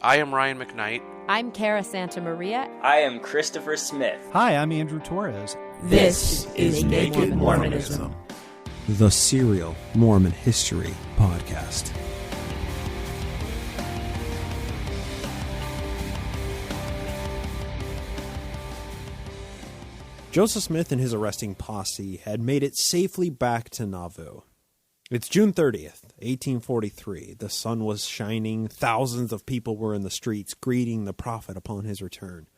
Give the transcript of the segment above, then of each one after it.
I am Ryan McKnight. I'm Cara Santamaria. I am Christopher Smith. Hi, I'm Andrew Torres. This is Naked Mormonism, the serial Mormon history podcast. Joseph Smith and his arresting posse had made it safely back to Nauvoo. It's June 30th, 1843. The sun was shining. Thousands of people were in the streets greeting the prophet upon his return.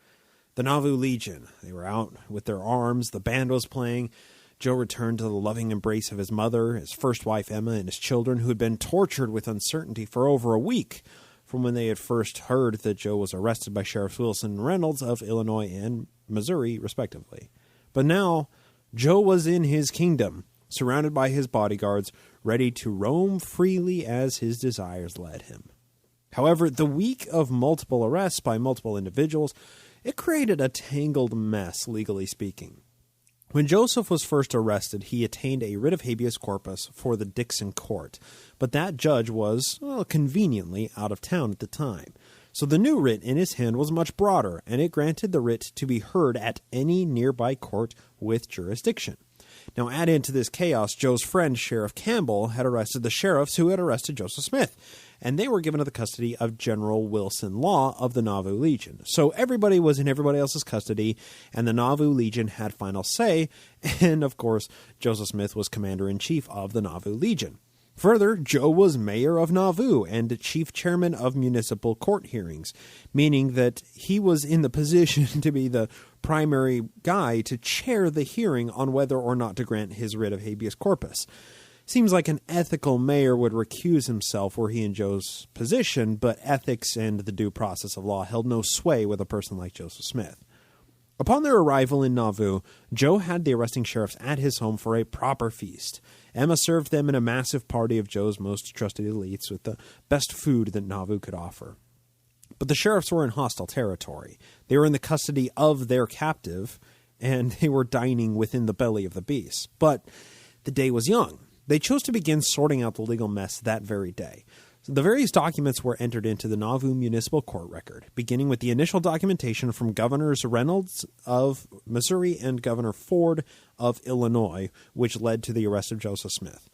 The Nauvoo Legion, they were out with their arms. The band was playing. Joe returned to the loving embrace of his mother, his first wife Emma, and his children, who had been tortured with uncertainty for over a week from when they had first heard that Joe was arrested by Sheriffs Wilson and Reynolds of Illinois and Missouri, respectively. But now, Joe was in his kingdom, surrounded by his bodyguards, ready to roam freely as his desires led him. However, the week of multiple arrests by multiple individuals, it created a tangled mess, legally speaking. When Joseph was first arrested, he attained a writ of habeas corpus for the Dixon court, but that judge was, conveniently out of town at the time. So the new writ in his hand was much broader, and it granted the writ to be heard at any nearby court with jurisdiction. Now, add into this chaos, Joe's friend, Sheriff Campbell, had arrested the sheriffs who had arrested Joseph Smith, and they were given to the custody of General Wilson Law of the Nauvoo Legion. So everybody was in everybody else's custody, and the Nauvoo Legion had final say, and of course, Joseph Smith was commander-in-chief of the Nauvoo Legion. Further, Joe was mayor of Nauvoo and chief chairman of municipal court hearings, meaning that he was in the position to be the primary guy to chair the hearing on whether or not to grant his writ of habeas corpus. Seems like an ethical mayor would recuse himself were he in Joe's position, but ethics and the due process of law held no sway with a person like Joseph Smith. Upon their arrival in Nauvoo, Joe had the arresting sheriffs at his home for a proper feast. Emma served them in a massive party of Joe's most trusted elites with the best food that Nauvoo could offer. But the sheriffs were in hostile territory. They were in the custody of their captive, and they were dining within the belly of the beast. But the day was young. They chose to begin sorting out the legal mess that very day. So the various documents were entered into the Nauvoo Municipal Court record, beginning with the initial documentation from Governors Reynolds of Missouri and Governor Ford of Illinois, which led to the arrest of Joseph Smith.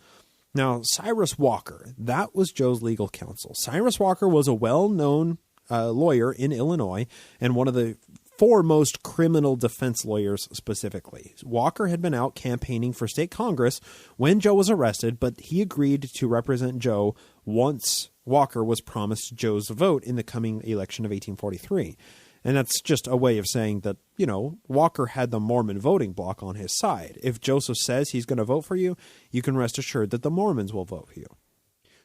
Now, Cyrus Walker, that was Joe's legal counsel. Cyrus Walker was a well-known lawyer in Illinois and one of the foremost criminal defense lawyers specifically. Walker had been out campaigning for state Congress when Joe was arrested, but he agreed to represent Joe once Walker was promised Joe's vote in the coming election of 1843. And that's just a way of saying that, Walker had the Mormon voting bloc on his side. If Joseph says he's going to vote for you, you can rest assured that the Mormons will vote for you.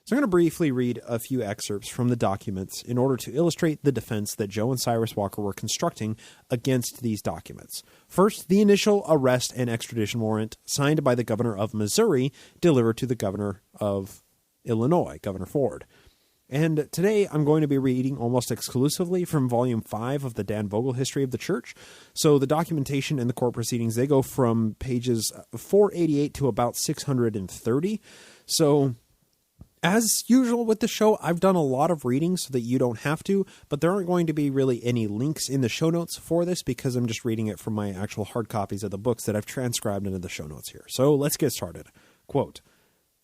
So I'm going to briefly read a few excerpts from the documents in order to illustrate the defense that Joe and Cyrus Walker were constructing against these documents. First, the initial arrest and extradition warrant signed by the governor of Missouri delivered to the governor of Illinois, Governor Ford. And today I'm going to be reading almost exclusively from Volume 5 of the Dan Vogel History of the Church. So the documentation and the court proceedings, they go from pages 488 to about 630. So as usual with the show, I've done a lot of reading so that you don't have to, but there aren't going to be really any links in the show notes for this because I'm just reading it from my actual hard copies of the books that I've transcribed into the show notes here. So let's get started. Quote,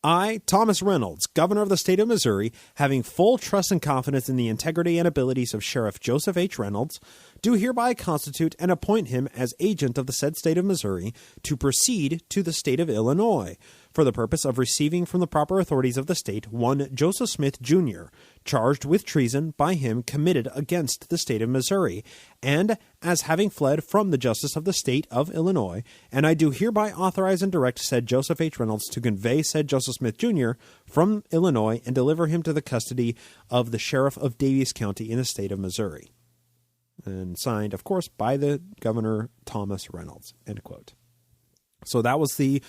I, Thomas Reynolds, governor of the state of Missouri, having full trust and confidence in the integrity and abilities of Sheriff Joseph H. Reynolds, do hereby constitute and appoint him as agent of the said state of Missouri to proceed to the state of Illinois, for the purpose of receiving from the proper authorities of the state one Joseph Smith, Jr., charged with treason by him committed against the state of Missouri, and as having fled from the justice of the state of Illinois, and I do hereby authorize and direct said Joseph H. Reynolds to convey said Joseph Smith, Jr. from Illinois and deliver him to the custody of the sheriff of Daviess County in the state of Missouri. And signed, of course, by the Governor Thomas Reynolds, end quote. So that was the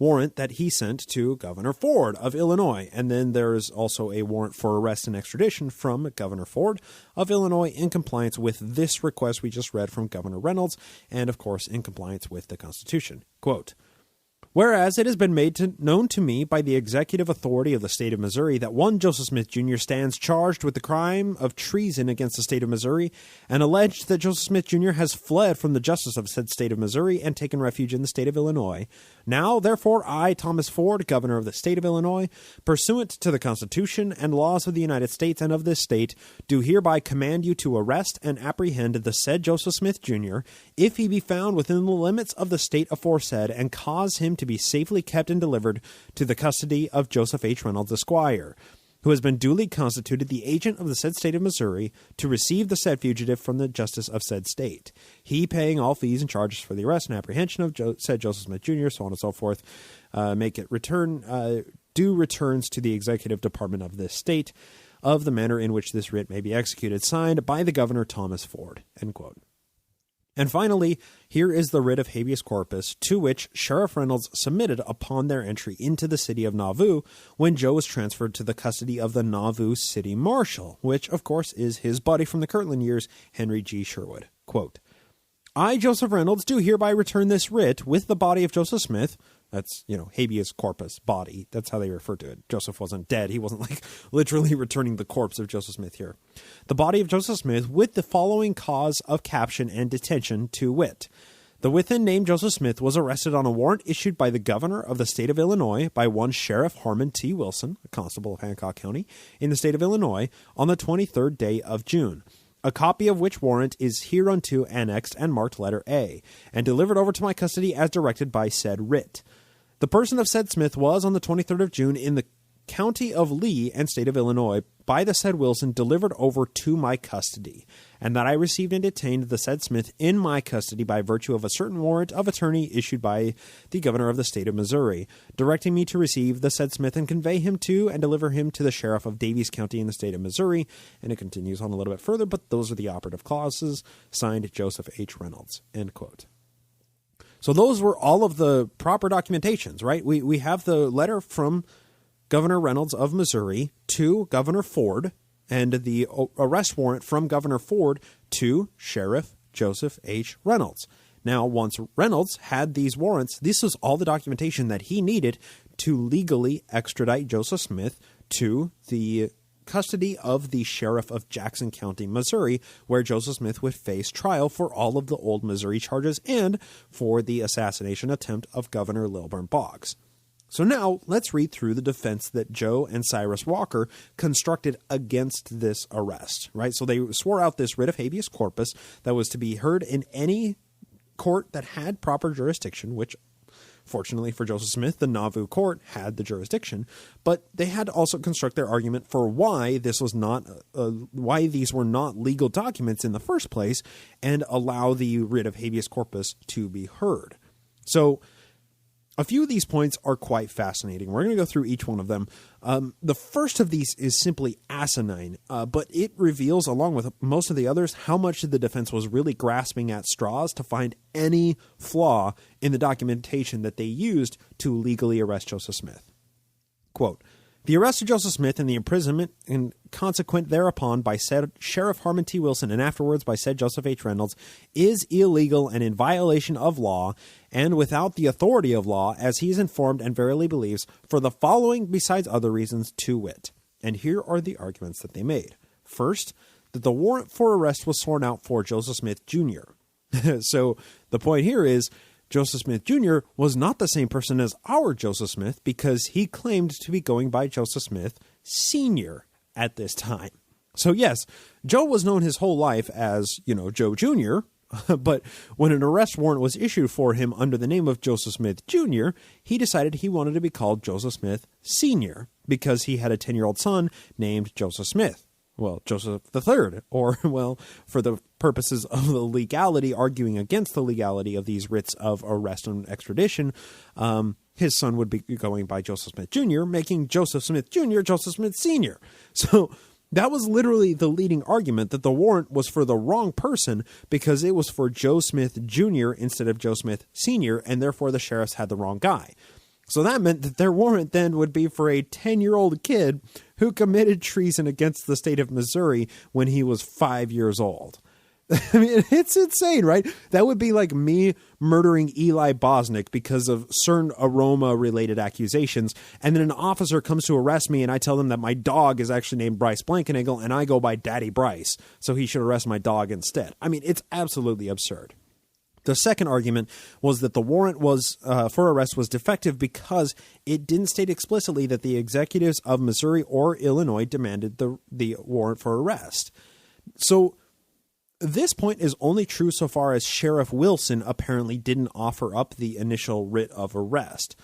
warrant that he sent to Governor Ford of Illinois. And then there's also a warrant for arrest and extradition from Governor Ford of Illinois in compliance with this request we just read from Governor Reynolds, and of course in compliance with the Constitution. Quote, Whereas it has been made known to me by the executive authority of the state of Missouri that one Joseph Smith Jr. stands charged with the crime of treason against the state of Missouri, and alleged that Joseph Smith Jr. has fled from the justice of said state of Missouri and taken refuge in the state of Illinois. Now, therefore, I, Thomas Ford, governor of the state of Illinois, pursuant to the Constitution and laws of the United States and of this state, do hereby command you to arrest and apprehend the said Joseph Smith Jr., if he be found within the limits of the state aforesaid, and cause him to be safely kept and delivered to the custody of Joseph H. Reynolds, Esquire, who has been duly constituted the agent of the said state of Missouri to receive the said fugitive from the justice of said state, he paying all fees and charges for the arrest and apprehension of said Joseph Smith Jr., so on and so forth, make it due returns to the executive department of this state of the manner in which this writ may be executed, signed by the governor Thomas Ford, end quote. And finally, here is the writ of habeas corpus to which Sheriff Reynolds submitted upon their entry into the city of Nauvoo when Joe was transferred to the custody of the Nauvoo City Marshal, which, of course, is his buddy from the Kirtland years, Henry G. Sherwood. Quote, I, Joseph Reynolds, do hereby return this writ with the body of Joseph Smith. That's, habeas corpus, body. That's how they refer to it. Joseph wasn't dead. He wasn't literally returning the corpse of Joseph Smith here. The body of Joseph Smith with the following cause of caption and detention, to wit. The within named Joseph Smith was arrested on a warrant issued by the governor of the state of Illinois by one Sheriff Harmon T. Wilson, a constable of Hancock County, in the state of Illinois, on the 23rd day of June. A copy of which warrant is hereunto annexed and marked letter A, and delivered over to my custody as directed by said writ. The person of said Smith was on the 23rd of June in the county of Lee and state of Illinois by the said Wilson delivered over to my custody, and that I received and detained the said Smith in my custody by virtue of a certain warrant of attorney issued by the governor of the state of Missouri, directing me to receive the said Smith and convey him to and deliver him to the sheriff of Daviess County in the state of Missouri. And it continues on a little bit further, but those are the operative clauses. Signed, Joseph H. Reynolds, end quote. So those were all of the proper documentations, right? We have the letter from Governor Reynolds of Missouri to Governor Ford, and the arrest warrant from Governor Ford to Sheriff Joseph H. Reynolds. Now, once Reynolds had these warrants, this was all the documentation that he needed to legally extradite Joseph Smith to the custody of the sheriff of Jackson County, Missouri, where Joseph Smith would face trial for all of the old Missouri charges and for the assassination attempt of Governor Lilburn Boggs. So now let's read through the defense that Joe and Cyrus Walker constructed against this arrest, right? So they swore out this writ of habeas corpus that was to be heard in any court that had proper jurisdiction, which fortunately for Joseph Smith, the Nauvoo court had the jurisdiction, but they had to also construct their argument for why this was not, why these were not legal documents in the first place, and allow the writ of habeas corpus to be heard. So a few of these points are quite fascinating. We're going to go through each one of them. The first of these is simply asinine, but it reveals, along with most of the others, how much the defense was really grasping at straws to find any flaw in the documentation that they used to legally arrest Joseph Smith. Quote, the arrest of Joseph Smith and the imprisonment and consequent thereupon by said Sheriff Harmon T. Wilson and afterwards by said Joseph H. Reynolds is illegal and in violation of law and without the authority of law, as he is informed and verily believes, for the following besides other reasons, to wit. And here are the arguments that they made. First, that the warrant for arrest was sworn out for Joseph Smith Jr. So the point here is Joseph Smith Jr. was not the same person as our Joseph Smith because he claimed to be going by Joseph Smith Sr. at this time. So yes, Joe was known his whole life as, Joe Jr., but when an arrest warrant was issued for him under the name of Joseph Smith Jr., he decided he wanted to be called Joseph Smith Sr. because he had a 10-year-old son named Joseph Smith. Well, Joseph III, or, for the purposes of the legality, arguing against the legality of these writs of arrest and extradition, his son would be going by Joseph Smith Jr., making Joseph Smith Jr. Joseph Smith Sr. So that was literally the leading argument, that the warrant was for the wrong person because it was for Joe Smith Jr. instead of Joe Smith Sr., and therefore the sheriffs had the wrong guy. So that meant that their warrant then would be for a 10-year-old kid who committed treason against the state of Missouri when he was 5 years old. I mean, it's insane, right? That would be like me murdering Eli Bosnick because of certain aroma-related accusations, and then an officer comes to arrest me, and I tell them that my dog is actually named Bryce Blankenagel, and I go by Daddy Bryce, so he should arrest my dog instead. I mean, it's absolutely absurd. The second argument was that the warrant for arrest was defective because it didn't state explicitly that the executives of Missouri or Illinois demanded the warrant for arrest. So this point is only true so far as Sheriff Wilson apparently didn't offer up the initial writ of arrest.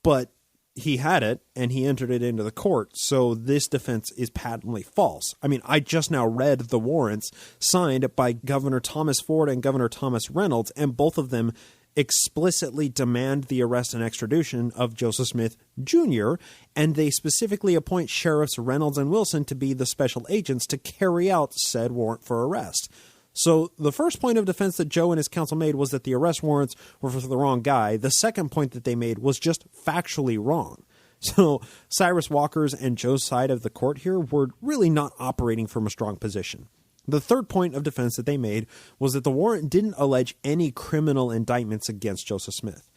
But he had it, and he entered it into the court, so this defense is patently false. I mean, I just now read the warrants signed by Governor Thomas Ford and Governor Thomas Reynolds, and both of them explicitly demand the arrest and extradition of Joseph Smith Jr., and they specifically appoint Sheriffs Reynolds and Wilson to be the special agents to carry out said warrant for arrest. So the first point of defense that Joe and his counsel made was that the arrest warrants were for the wrong guy. The second point that they made was just factually wrong. So Cyrus Walker's and Joe's side of the court here were really not operating from a strong position. The third point of defense that they made was that the warrant didn't allege any criminal indictments against Joseph Smith.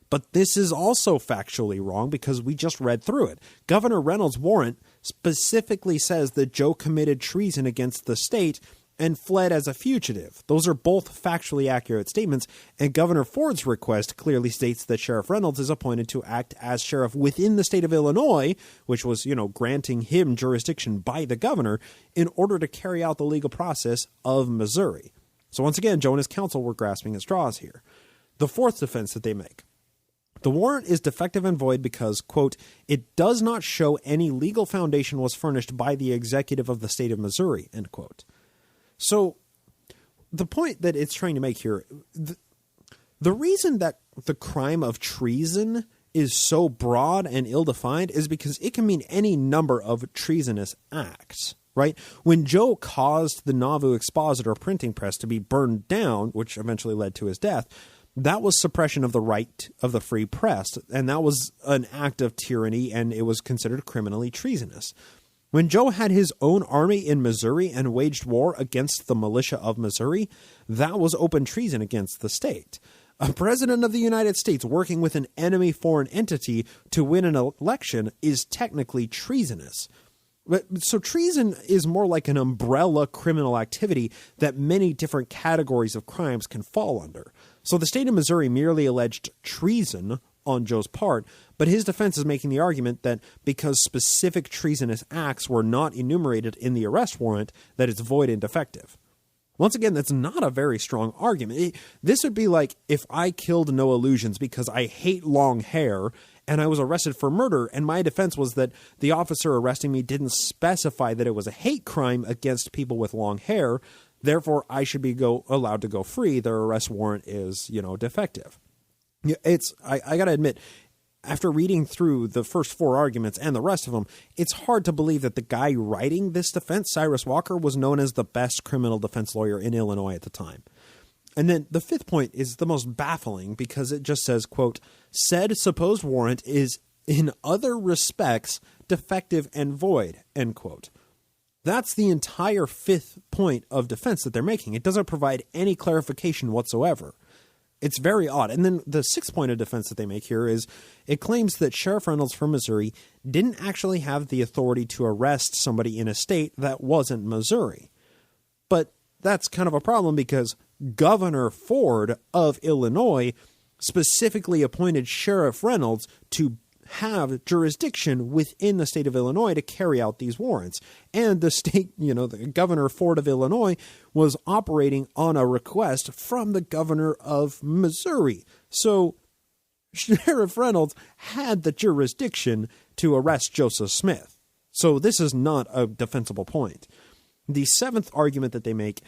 But this is also factually wrong because we just read through it. Governor Reynolds' warrant specifically says that Joe committed treason against the state and fled as a fugitive. Those are both factually accurate statements, and Governor Ford's request clearly states that Sheriff Reynolds is appointed to act as sheriff within the state of Illinois, which was, granting him jurisdiction by the governor, in order to carry out the legal process of Missouri. So once again, Joe and his counsel were grasping at straws here. The fourth defense that they make. The warrant is defective and void because, quote, it does not show any legal foundation was furnished by the executive of the state of Missouri, end quote. So the point that it's trying to make here, the reason that the crime of treason is so broad and ill-defined is because it can mean any number of treasonous acts, right? When Joe caused the Nauvoo Expositor printing press to be burned down, which eventually led to his death, that was suppression of the right of the free press, and that was an act of tyranny, and it was considered criminally treasonous. When Joe had his own army in Missouri and waged war against the militia of Missouri, that was open treason against the state. A president of the United States working with an enemy foreign entity to win an election is technically treasonous. So treason is more like an umbrella criminal activity that many different categories of crimes can fall under. So the state of Missouri merely alleged treason on Joe's part, but his defense is making the argument that because specific treasonous acts were not enumerated in the arrest warrant, that it's void and defective. Once again, that's not a very strong argument. This would be like if I killed No Illusions because I hate long hair and I was arrested for murder, and my defense was that the officer arresting me didn't specify that it was a hate crime against people with long hair, therefore I should be allowed to go free. Their arrest warrant is, defective. I got to admit, after reading through the first four arguments and the rest of them, it's hard to believe that the guy writing this defense, Cyrus Walker, was known as the best criminal defense lawyer in Illinois at the time. And then the fifth point is the most baffling because it just says, quote, said supposed warrant is in other respects defective and void, end quote. That's the entire fifth point of defense that they're making. It doesn't provide any clarification whatsoever. It's very odd. And then the sixth point of defense that they make here is it claims that Sheriff Reynolds from Missouri didn't actually have the authority to arrest somebody in a state that wasn't Missouri. But that's kind of a problem because Governor Ford of Illinois specifically appointed Sheriff Reynolds to have jurisdiction within the state of Illinois to carry out these warrants. And the state, the Governor Ford of Illinois was operating on a request from the governor of Missouri. So Sheriff Reynolds had the jurisdiction to arrest Joseph Smith. So this is not a defensible point. The seventh argument that they make,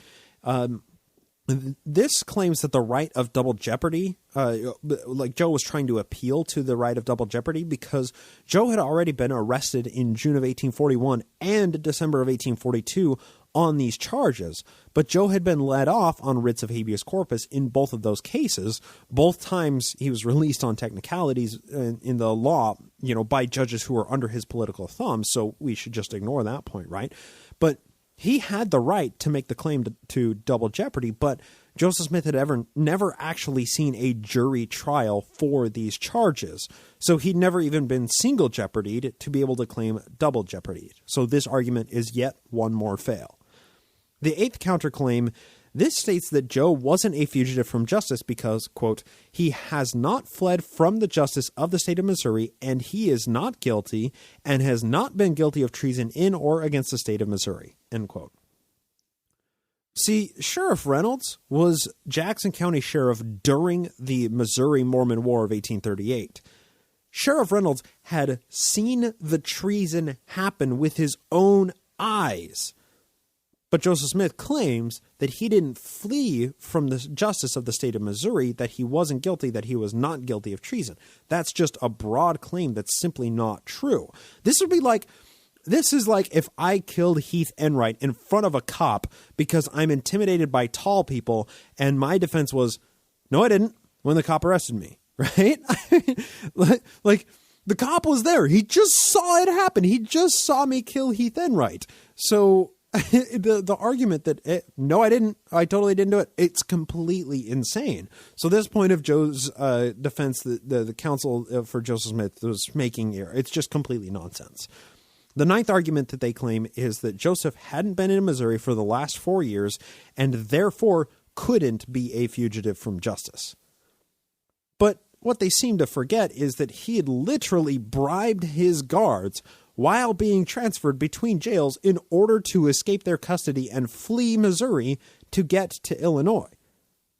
this claims that the right of double jeopardy, like Joe was trying to appeal to the right of double jeopardy because Joe had already been arrested in June of 1841 and December of 1842 on these charges, but Joe had been let off on writs of habeas corpus in both of those cases. Both times he was released on technicalities in the law, by judges who were under his political thumb, so we should just ignore that point, right? But he had the right to make the claim to double jeopardy, but Joseph Smith had never actually seen a jury trial for these charges. So he'd never even been single jeopardied to be able to claim double jeopardy. So this argument is yet one more fail. The eighth counterclaim, this states that Joe wasn't a fugitive from justice because, quote, he has not fled from the justice of the state of Missouri, and he is not guilty and has not been guilty of treason in or against the state of Missouri, end quote. See, Sheriff Reynolds was Jackson County Sheriff during the Missouri Mormon War of 1838. Sheriff Reynolds had seen the treason happen with his own eyes. But Joseph Smith claims that he didn't flee from the justice of the state of Missouri, that he wasn't guilty, that he was not guilty of treason. That's just a broad claim that's simply not true. This is like if I killed Heath Enright in front of a cop because I'm intimidated by tall people, and my defense was, no, I didn't, when the cop arrested me, right? like the cop was there. He just saw it happen. He just saw me kill Heath Enright. So the argument that, no, I didn't, I totally didn't do it, it's completely insane. So this point of Joe's defense, the counsel for Joseph Smith was making here, it's just completely nonsense. The ninth argument that they claim is that Joseph hadn't been in Missouri for the last 4 years and therefore couldn't be a fugitive from justice. But what they seem to forget is that he had literally bribed his guards while being transferred between jails in order to escape their custody and flee Missouri to get to Illinois.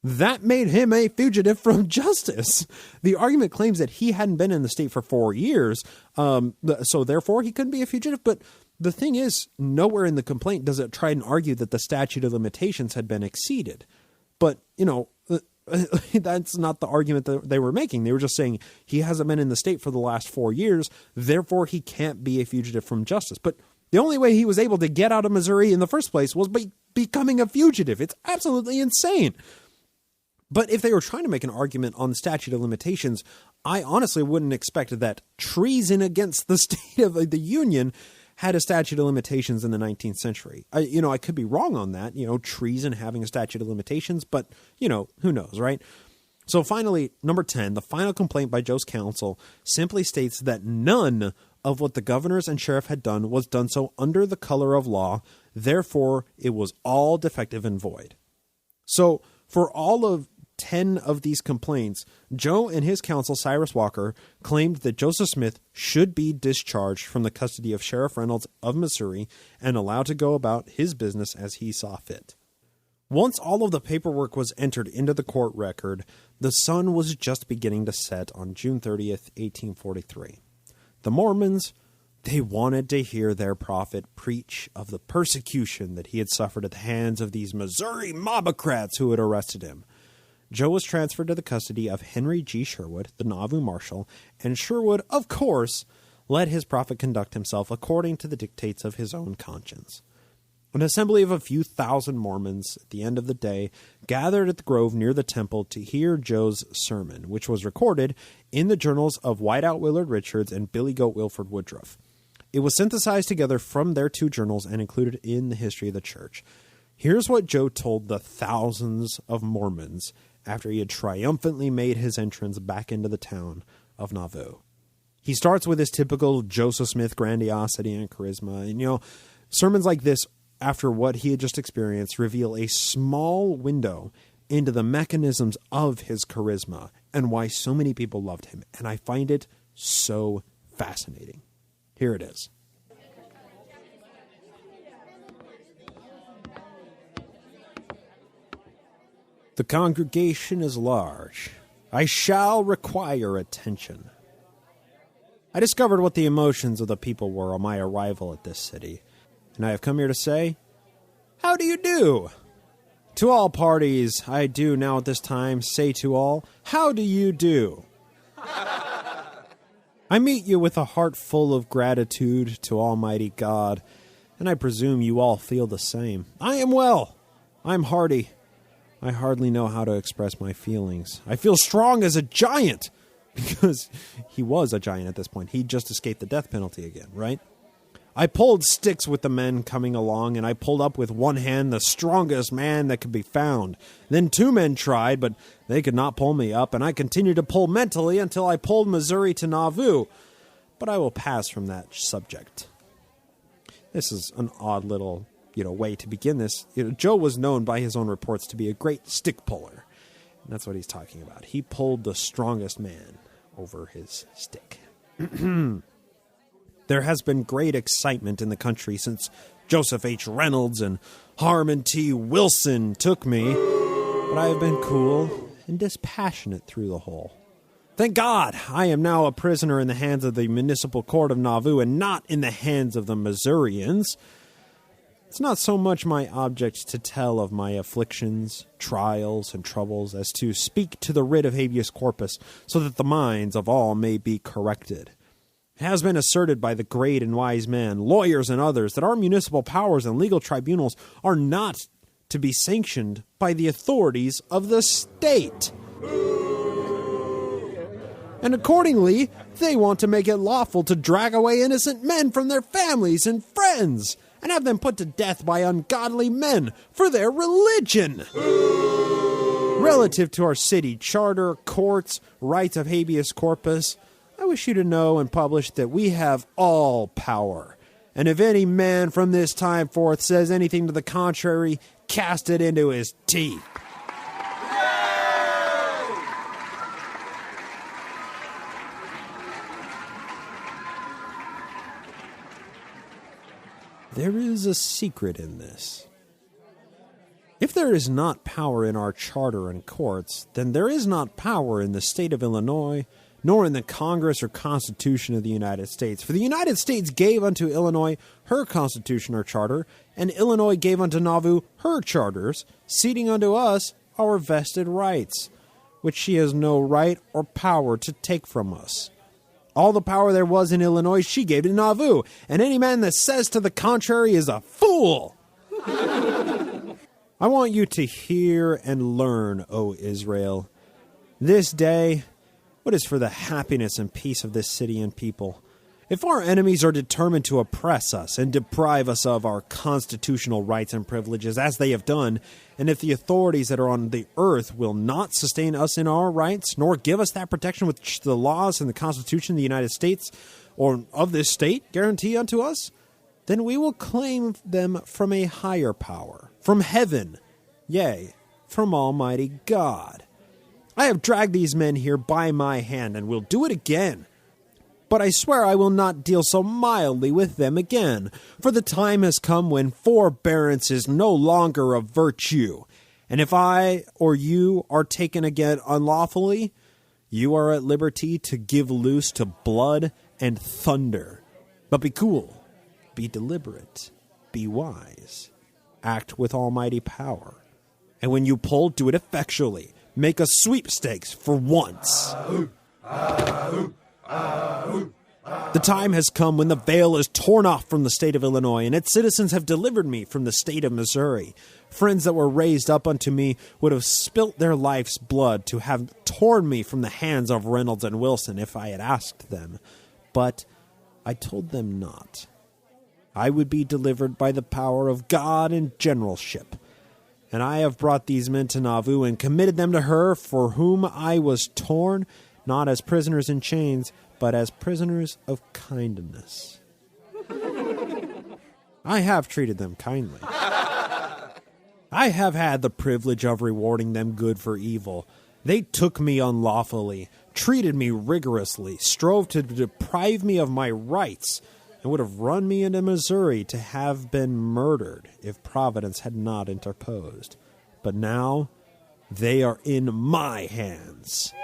That made him a fugitive from justice. The argument claims that he hadn't been in the state for 4 years, so therefore he couldn't be a fugitive. But the thing is, nowhere in the complaint does it try and argue that the statute of limitations had been exceeded. But, that's not the argument that they were making. They were just saying he hasn't been in the state for the last 4 years, therefore he can't be a fugitive from justice. But the only way he was able to get out of Missouri in the first place was by becoming a fugitive. It's absolutely insane. But if they were trying to make an argument on the statute of limitations, I honestly wouldn't expect that treason against the state of the Union had a statute of limitations in the 19th century. I could be wrong on that, treason having a statute of limitations, but, who knows, right? So finally, number 10, the final complaint by Joe's counsel simply states that none of what the governors and sheriff had done was done so under the color of law. Therefore, it was all defective and void. So for all of 10 of these complaints, Joe and his counsel, Cyrus Walker, claimed that Joseph Smith should be discharged from the custody of Sheriff Reynolds of Missouri and allowed to go about his business as he saw fit. Once all of the paperwork was entered into the court record, the sun was just beginning to set on June 30th, 1843. The Mormons, they wanted to hear their prophet preach of the persecution that he had suffered at the hands of these Missouri mobocrats who had arrested him. Joe was transferred to the custody of Henry G. Sherwood, the Nauvoo marshal, and Sherwood, of course, let his prophet conduct himself according to the dictates of his own conscience. An assembly of a few thousand Mormons at the end of the day gathered at the grove near the temple to hear Joe's sermon, which was recorded in the journals of Whiteout Willard Richards and Billy Goat Wilford Woodruff. It was synthesized together from their two journals and included in the history of the church. Here's what Joe told the thousands of Mormons after he had triumphantly made his entrance back into the town of Nauvoo. He starts with his typical Joseph Smith grandiosity and charisma. And, sermons like this, after what he had just experienced, reveal a small window into the mechanisms of his charisma and why so many people loved him. And I find it so fascinating. Here it is. The congregation is large. I shall require attention. I discovered what the emotions of the people were on my arrival at this city, and I have come here to say, how do you do? To all parties, I do now at this time say to all, how do you do? I meet you with a heart full of gratitude to Almighty God, and I presume you all feel the same. I am well. I am hearty. I hardly know how to express my feelings. I feel strong as a giant, because he was a giant at this point. He just escaped the death penalty again, right? I pulled sticks with the men coming along, and I pulled up with one hand the strongest man that could be found. Then 2 men tried, but they could not pull me up, and I continued to pull mentally until I pulled Missouri to Nauvoo. But I will pass from that subject. This is an odd little, way to begin this. Joe was known by his own reports to be a great stick puller. And that's what he's talking about. He pulled the strongest man over his stick. There has been great excitement in the country since Joseph H. Reynolds and Harmon T. Wilson took me, but I have been cool and dispassionate through the whole. Thank God I am now a prisoner in the hands of the Municipal Court of Nauvoo and not in the hands of the Missourians. It's not so much my object to tell of my afflictions, trials, and troubles as to speak to the writ of habeas corpus so that the minds of all may be corrected. It has been asserted by the great and wise men, lawyers and others, that our municipal powers and legal tribunals are not to be sanctioned by the authorities of the state. And accordingly, they want to make it lawful to drag away innocent men from their families and friends, and have them put to death by ungodly men for their religion. Relative to our city charter, courts, rights of habeas corpus, I wish you to know and publish that we have all power. And if any man from this time forth says anything to the contrary, cast it into his teeth. There is a secret in this. If there is not power in our charter and courts, then there is not power in the state of Illinois, nor in the Congress or Constitution of the United States. For the United States gave unto Illinois her Constitution or charter, and Illinois gave unto Nauvoo her charters, ceding unto us our vested rights, which she has no right or power to take from us. All the power there was in Illinois she gave to Nauvoo, and any man that says to the contrary is a fool. I want you to hear and learn, O Israel. This day, what is for the happiness and peace of this city and people? If our enemies are determined to oppress us and deprive us of our constitutional rights and privileges, as they have done, and if the authorities that are on the earth will not sustain us in our rights, nor give us that protection which the laws and the Constitution of the United States, or of this state, guarantee unto us, then we will claim them from a higher power, from heaven, yea, from Almighty God. I have dragged these men here by my hand, and will do it again. But I swear I will not deal so mildly with them again, for the time has come when forbearance is no longer a virtue. And if I or you are taken again unlawfully, you are at liberty to give loose to blood and thunder. But be cool, be deliberate, be wise, act with almighty power. And when you pull, do it effectually. Make a sweepstakes for once. The time has come when the veil is torn off from the state of Illinois, and its citizens have delivered me from the state of Missouri. Friends that were raised up unto me would have spilt their life's blood to have torn me from the hands of Reynolds and Wilson if I had asked them. But I told them not. I would be delivered by the power of God and generalship. And I have brought these men to Nauvoo and committed them to her for whom I was torn, not as prisoners in chains, but as prisoners of kindness. I have treated them kindly. I have had the privilege of rewarding them good for evil. They took me unlawfully, treated me rigorously, strove to deprive me of my rights, and would have run me into Missouri to have been murdered if Providence had not interposed. But now they are in my hands.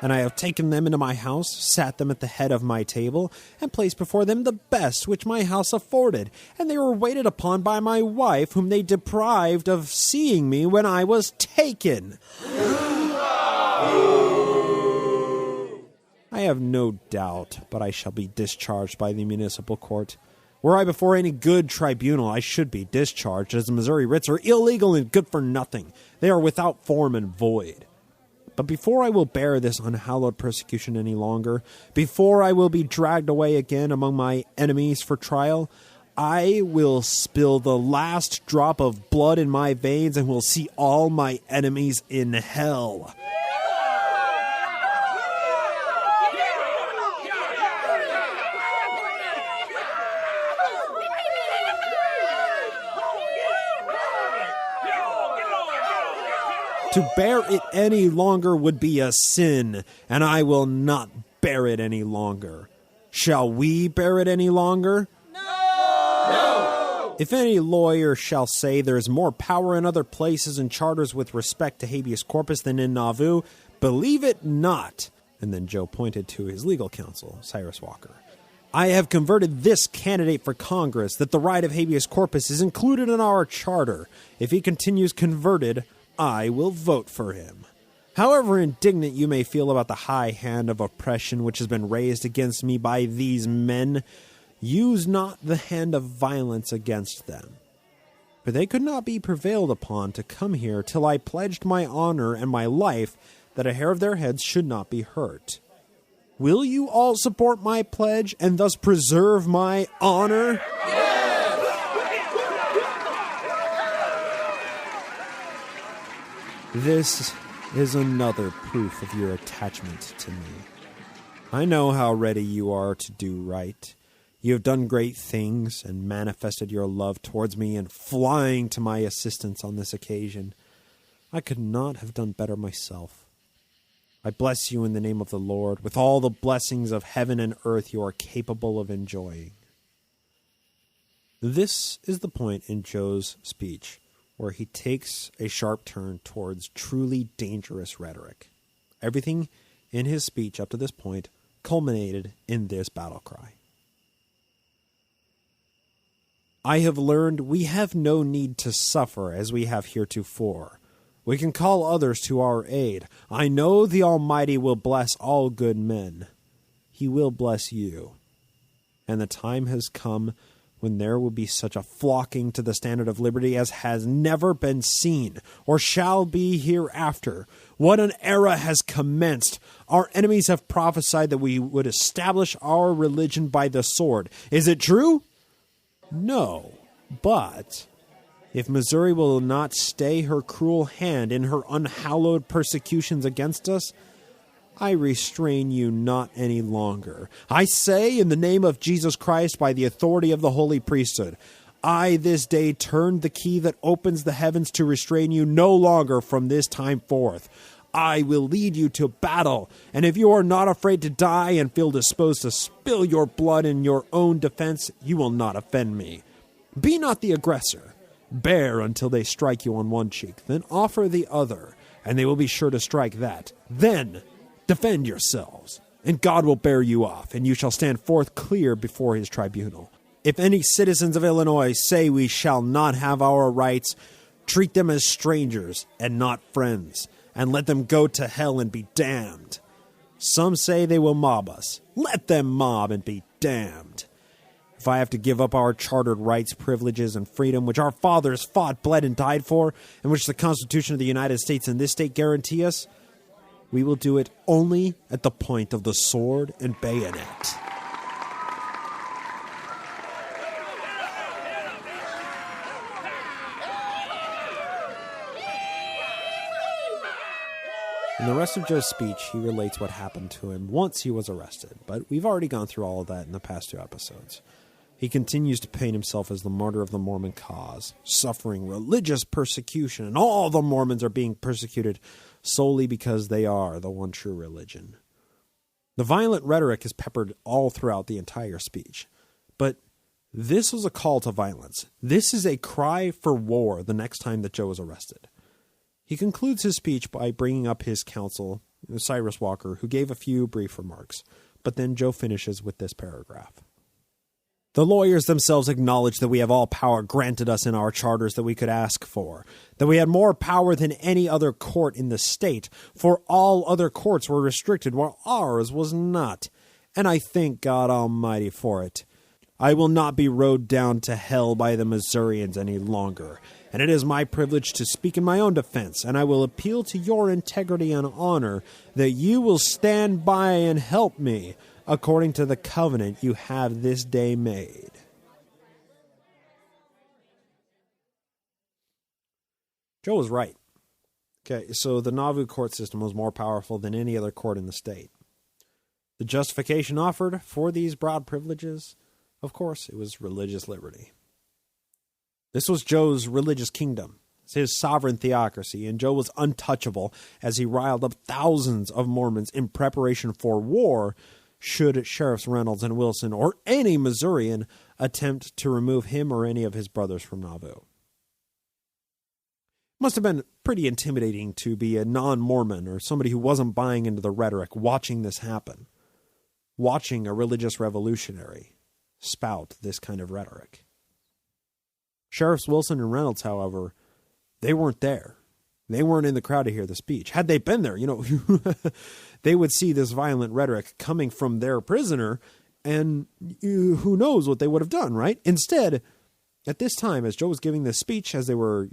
And I have taken them into my house, sat them at the head of my table, and placed before them the best which my house afforded. And they were waited upon by my wife, whom they deprived of seeing me when I was taken. I have no doubt but I shall be discharged by the municipal court. Were I before any good tribunal, I should be discharged, as the Missouri writs are illegal and good for nothing. They are without form and void. But before I will bear this unhallowed persecution any longer, before I will be dragged away again among my enemies for trial, I will spill the last drop of blood in my veins and will see all my enemies in hell. To bear it any longer would be a sin, and I will not bear it any longer. Shall we bear it any longer? No! If any lawyer shall say there is more power in other places and charters with respect to habeas corpus than in Nauvoo, believe it not. And then Joe pointed to his legal counsel, Cyrus Walker. I have converted this candidate for Congress that the right of habeas corpus is included in our charter. If he continues converted, I will vote for him. However indignant you may feel about the high hand of oppression which has been raised against me by these men, use not the hand of violence against them. For they could not be prevailed upon to come here till I pledged my honor and my life that a hair of their heads should not be hurt. Will you all support my pledge and thus preserve my honor? This is another proof of your attachment to me. I know how ready you are to do right. You have done great things and manifested your love towards me in flying to my assistance on this occasion. I could not have done better myself. I bless you in the name of the Lord with all the blessings of heaven and earth you are capable of enjoying. This is the point in Joe's speech where he takes a sharp turn towards truly dangerous rhetoric. Everything in his speech up to this point culminated in this battle cry. I have learned we have no need to suffer as we have heretofore. We can call others to our aid. I know the Almighty will bless all good men. He will bless you. And the time has come when there will be such a flocking to the standard of liberty as has never been seen, or shall be hereafter. What an era has commenced! Our enemies have prophesied that we would establish our religion by the sword. Is it true? No, but if Missouri will not stay her cruel hand in her unhallowed persecutions against us, I restrain you not any longer. I say, in the name of Jesus Christ, by the authority of the holy priesthood, I this day turn the key that opens the heavens to restrain you no longer from this time forth. I will lead you to battle, and if you are not afraid to die and feel disposed to spill your blood in your own defense, you will not offend me. Be not the aggressor. Bear until they strike you on one cheek, then offer the other, and they will be sure to strike that. Then defend yourselves, and God will bear you off, and you shall stand forth clear before his tribunal. If any citizens of Illinois say we shall not have our rights, treat them as strangers and not friends, and let them go to hell and be damned. Some say they will mob us. Let them mob and be damned. If I have to give up our chartered rights, privileges, and freedom, which our fathers fought, bled, and died for, and which the Constitution of the United States and this state guarantee us, we will do it only at the point of the sword and bayonet. In the rest of Joe's speech, he relates what happened to him once he was arrested, but we've already gone through all of that in the past 2 episodes. He continues to paint himself as the martyr of the Mormon cause, suffering religious persecution, and all the Mormons are being persecuted solely because they are the one true religion. The violent rhetoric is peppered all throughout the entire speech, but this was a call to violence. This is a cry for war the next time that Joe is arrested. He concludes his speech by bringing up his counsel, Cyrus Walker, who gave a few brief remarks, but then Joe finishes with this paragraph. The lawyers themselves acknowledge that we have all power granted us in our charters that we could ask for, that we had more power than any other court in the state, for all other courts were restricted while ours was not, and I thank God Almighty for it. I will not be rowed down to hell by the Missourians any longer, and it is my privilege to speak in my own defense, and I will appeal to your integrity and honor that you will stand by and help me according to the covenant you have this day made. Joe was right. Okay, so the Nauvoo court system was more powerful than any other court in the state. The justification offered for these broad privileges, of course, it was religious liberty. This was Joe's religious kingdom. It's his sovereign theocracy, and Joe was untouchable as he riled up thousands of Mormons in preparation for war should Sheriffs Reynolds and Wilson or any Missourian attempt to remove him or any of his brothers from Nauvoo. Must have been pretty intimidating to be a non-Mormon or somebody who wasn't buying into the rhetoric watching this happen, watching a religious revolutionary spout this kind of rhetoric. Sheriffs Wilson and Reynolds, however, they weren't there. They weren't in the crowd to hear the speech. Had they been there, they would see this violent rhetoric coming from their prisoner, and who knows what they would have done, right? Instead, at this time, as Joe was giving this speech, as they were,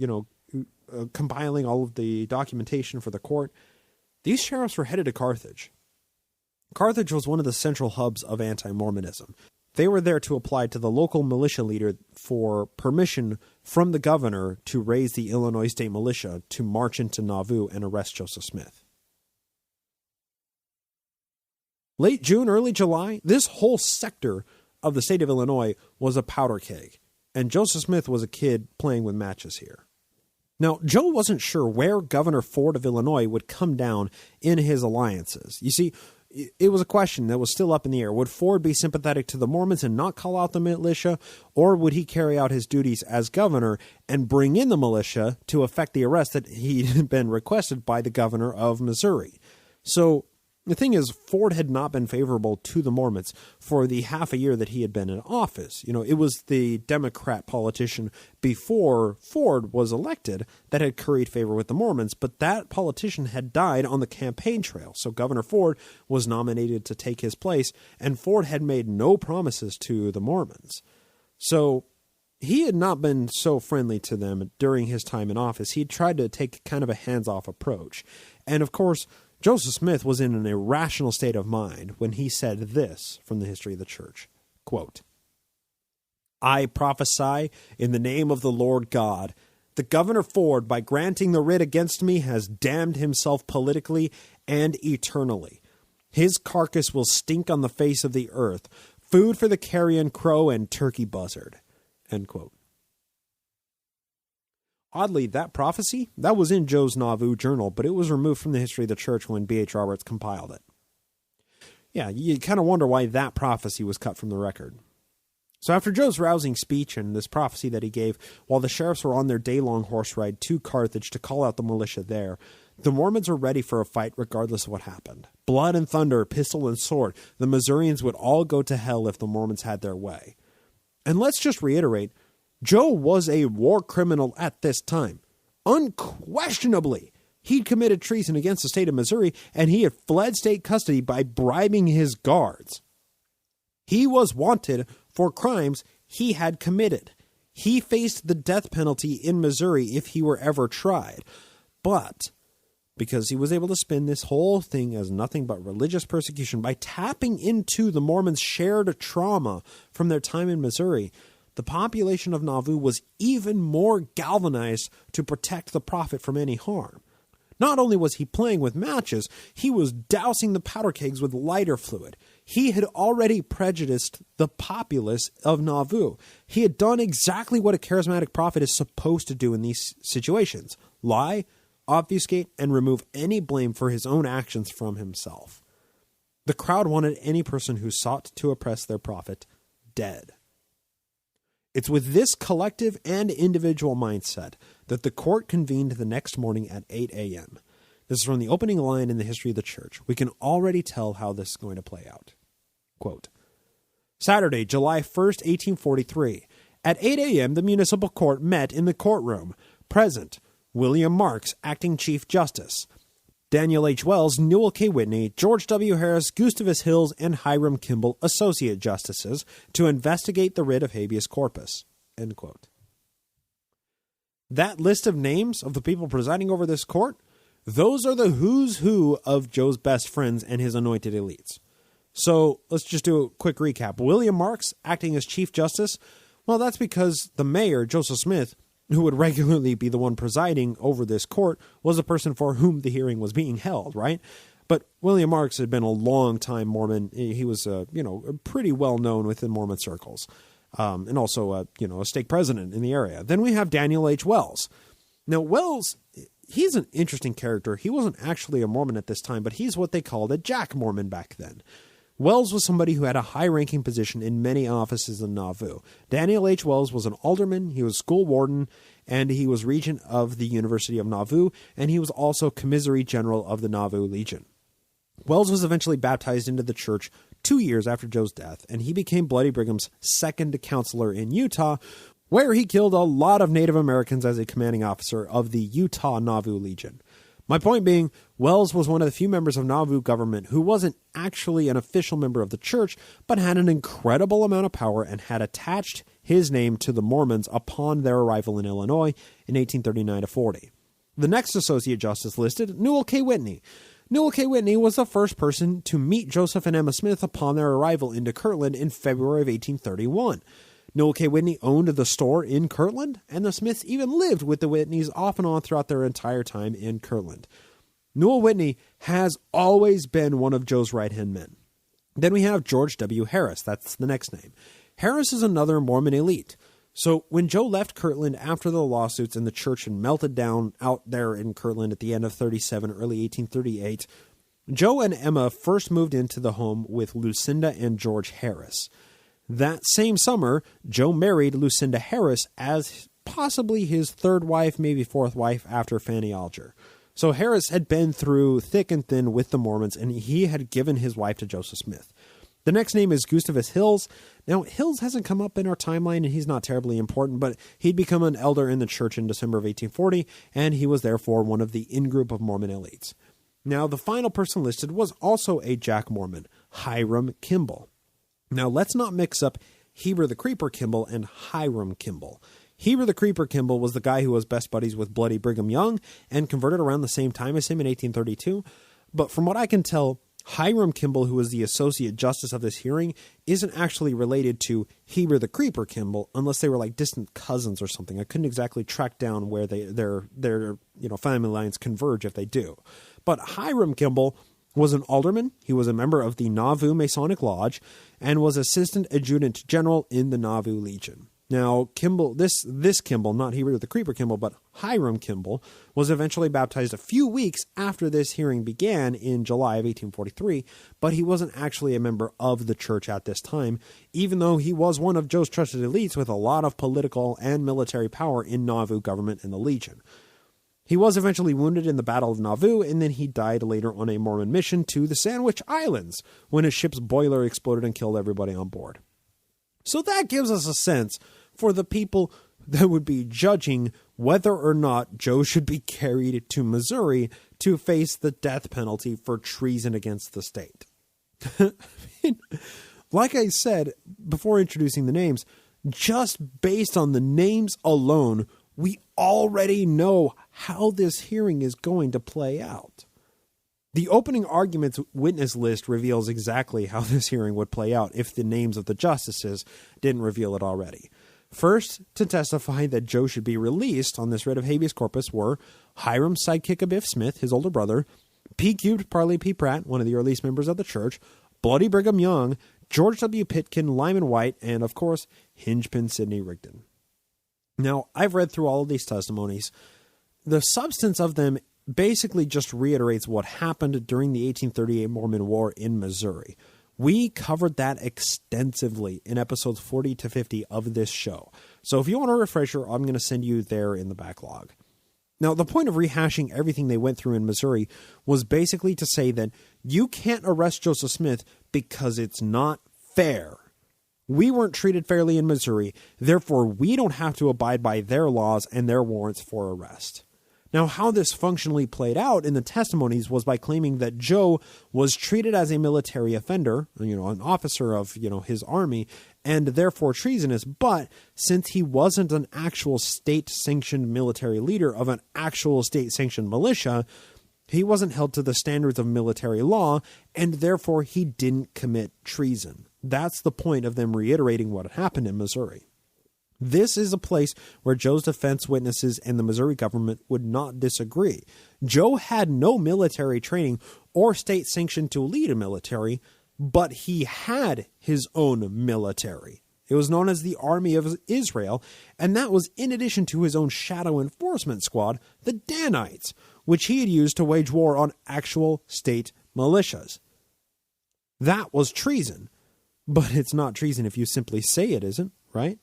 compiling all of the documentation for the court, these sheriffs were headed to Carthage. Carthage was one of the central hubs of anti-Mormonism. They were there to apply to the local militia leader for permission from the governor to raise the Illinois State Militia to march into Nauvoo and arrest Joseph Smith. Late June, early July, this whole sector of the state of Illinois was a powder keg, and Joseph Smith was a kid playing with matches here. Now, Joe wasn't sure where Governor Ford of Illinois would come down in his alliances. You see, it was a question that was still up in the air. Would Ford be sympathetic to the Mormons and not call out the militia, or would he carry out his duties as governor and bring in the militia to effect the arrest that he'd been requested by the governor of Missouri? So the thing is, Ford had not been favorable to the Mormons for the half a year that he had been in office. It was the Democrat politician before Ford was elected that had curried favor with the Mormons, but that politician had died on the campaign trail. So Governor Ford was nominated to take his place, and Ford had made no promises to the Mormons. So he had not been so friendly to them during his time in office. He tried to take kind of a hands-off approach. And of course, Joseph Smith was in an irrational state of mind when he said this from the history of the church, quote, "I prophesy in the name of the Lord God, the Governor Ford, by granting the writ against me, has damned himself politically and eternally. His carcass will stink on the face of the earth, food for the carrion crow and turkey buzzard," end quote. Oddly, that prophecy, that was in Joe's Nauvoo journal, but it was removed from the history of the church when B.H. Roberts compiled it. Yeah, you kind of wonder why that prophecy was cut from the record. So after Joe's rousing speech and this prophecy that he gave, while the sheriffs were on their day-long horse ride to Carthage to call out the militia there, the Mormons were ready for a fight regardless of what happened. Blood and thunder, pistol and sword, the Missourians would all go to hell if the Mormons had their way. And let's just reiterate, Joe was a war criminal at this time. Unquestionably, he'd committed treason against the state of Missouri, and he had fled state custody by bribing his guards. He was wanted for crimes he had committed. He faced the death penalty in Missouri if he were ever tried. But because he was able to spin this whole thing as nothing but religious persecution by tapping into the Mormons' shared trauma from their time in Missouri, the population of Nauvoo was even more galvanized to protect the prophet from any harm. Not only was he playing with matches, he was dousing the powder kegs with lighter fluid. He had already prejudiced the populace of Nauvoo. He had done exactly what a charismatic prophet is supposed to do in these situations: lie, obfuscate, and remove any blame for his own actions from himself. The crowd wanted any person who sought to oppress their prophet dead. It's with this collective and individual mindset that the court convened the next morning at 8 a.m. This is from the opening line in the history of the church. We can already tell how this is going to play out. Quote, "Saturday, July 1st, 1843. At 8 a.m., the municipal court met in the courtroom. Present, William Marks, acting Chief Justice. Daniel H. Wells, Newell K. Whitney, George W. Harris, Gustavus Hills, and Hiram Kimball, Associate Justices, to investigate the writ of habeas corpus. End quote. That list of names of the people presiding over this court, those are the who's who of Joe's best friends and his anointed elites. So let's just do a quick recap. William Marks, acting as Chief Justice, well, that's because the mayor, Joseph Smith, who would regularly be the one presiding over this court, was the person for whom the hearing was being held, right? But William Marks had been a long-time Mormon. He was, pretty well-known within Mormon circles, and also, a stake president in the area. Then we have Daniel H. Wells. Now, Wells, he's an interesting character. He wasn't actually a Mormon at this time, but he's what they called a Jack Mormon back then. Wells was somebody who had a high-ranking position in many offices in Nauvoo. Daniel H. Wells was an alderman, he was school warden, and he was regent of the University of Nauvoo, and he was also commissary general of the Nauvoo Legion. Wells was eventually baptized into the church 2 years after Joe's death, and he became Bloody Brigham's second counselor in Utah, where he killed a lot of Native Americans as a commanding officer of the Utah Nauvoo Legion. My point being, Wells was one of the few members of Nauvoo government who wasn't actually an official member of the church, but had an incredible amount of power and had attached his name to the Mormons upon their arrival in Illinois in 1839-40. The next associate justice listed, Newell K. Whitney. Newell K. Whitney was the first person to meet Joseph and Emma Smith upon their arrival into Kirtland in February of 1831. Newell K. Whitney owned the store in Kirtland, and the Smiths even lived with the Whitneys off and on throughout their entire time in Kirtland. Newell Whitney has always been one of Joe's right-hand men. Then we have George W. Harris. That's the next name. Harris is another Mormon elite. So when Joe left Kirtland after the lawsuits and the church had melted down out there in Kirtland at the end of 37, early 1838, Joe and Emma first moved into the home with Lucinda and George Harris. That same summer, Joe married Lucinda Harris as possibly his third wife, maybe fourth wife after Fanny Alger. So Harris had been through thick and thin with the Mormons, and he had given his wife to Joseph Smith. The next name is Gustavus Hills. Now, Hills hasn't come up in our timeline, and he's not terribly important, but he'd become an elder in the church in December of 1840, and he was therefore one of the in-group of Mormon elites. Now, the final person listed was also a Jack Mormon, Hiram Kimball. Now, let's not mix up Heber the Creeper Kimball and Hiram Kimball. Heber the Creeper Kimball was the guy who was best buddies with Bloody Brigham Young and converted around the same time as him in 1832. But from what I can tell, Hiram Kimball, who was the associate justice of this hearing, isn't actually related to Heber the Creeper Kimball unless they were like distant cousins or something. I couldn't exactly track down where their family lines converge if they do. But Hiram Kimball was an alderman. He was a member of the Nauvoo Masonic Lodge and was assistant adjutant general in the Nauvoo Legion. Now, Kimball, this Kimball, not Heber the Creeper Kimball, but Hiram Kimball, was eventually baptized a few weeks after this hearing began in July of 1843, but he wasn't actually a member of the church at this time, even though he was one of Joe's trusted elites with a lot of political and military power in Nauvoo government and the Legion. He was eventually wounded in the Battle of Nauvoo, and then he died later on a Mormon mission to the Sandwich Islands when his ship's boiler exploded and killed everybody on board. So that gives us a sense for the people that would be judging whether or not Joe should be carried to Missouri to face the death penalty for treason against the state. Like I said before introducing the names, just based on the names alone, we already know how this hearing is going to play out. The opening arguments witness list reveals exactly how this hearing would play out if the names of the justices didn't reveal it already. First, to testify that Joe should be released on this writ of habeas corpus were Hiram's sidekick Abiff Smith, his older brother, P. Cubed Parley P. Pratt, one of the earliest members of the church, Bloody Brigham Young, George W. Pitkin, Lyman White, and, of course, Hingepin Sidney Rigdon. Now, I've read through all of these testimonies. The substance of them basically just reiterates what happened during the 1838 Mormon War in Missouri. We covered that extensively in episodes 40 to 50 of this show. So if you want a refresher, I'm going to send you there in the backlog. Now, the point of rehashing everything they went through in Missouri was basically to say that you can't arrest Joseph Smith because it's not fair. We weren't treated fairly in Missouri, therefore we don't have to abide by their laws and their warrants for arrest. Now, how this functionally played out in the testimonies was by claiming that Joe was treated as a military offender, an officer of, his army, and therefore treasonous. But since he wasn't an actual state-sanctioned military leader of an actual state-sanctioned militia, he wasn't held to the standards of military law, and therefore he didn't commit treason. That's the point of them reiterating what happened in Missouri. This is a place where Joe's defense witnesses and the Missouri government would not disagree. Joe had no military training or state sanction to lead a military, but he had his own military. It was known as the Army of Israel, and that was in addition to his own shadow enforcement squad, the Danites, which he had used to wage war on actual state militias. That was treason, but it's not treason if you simply say it isn't, right?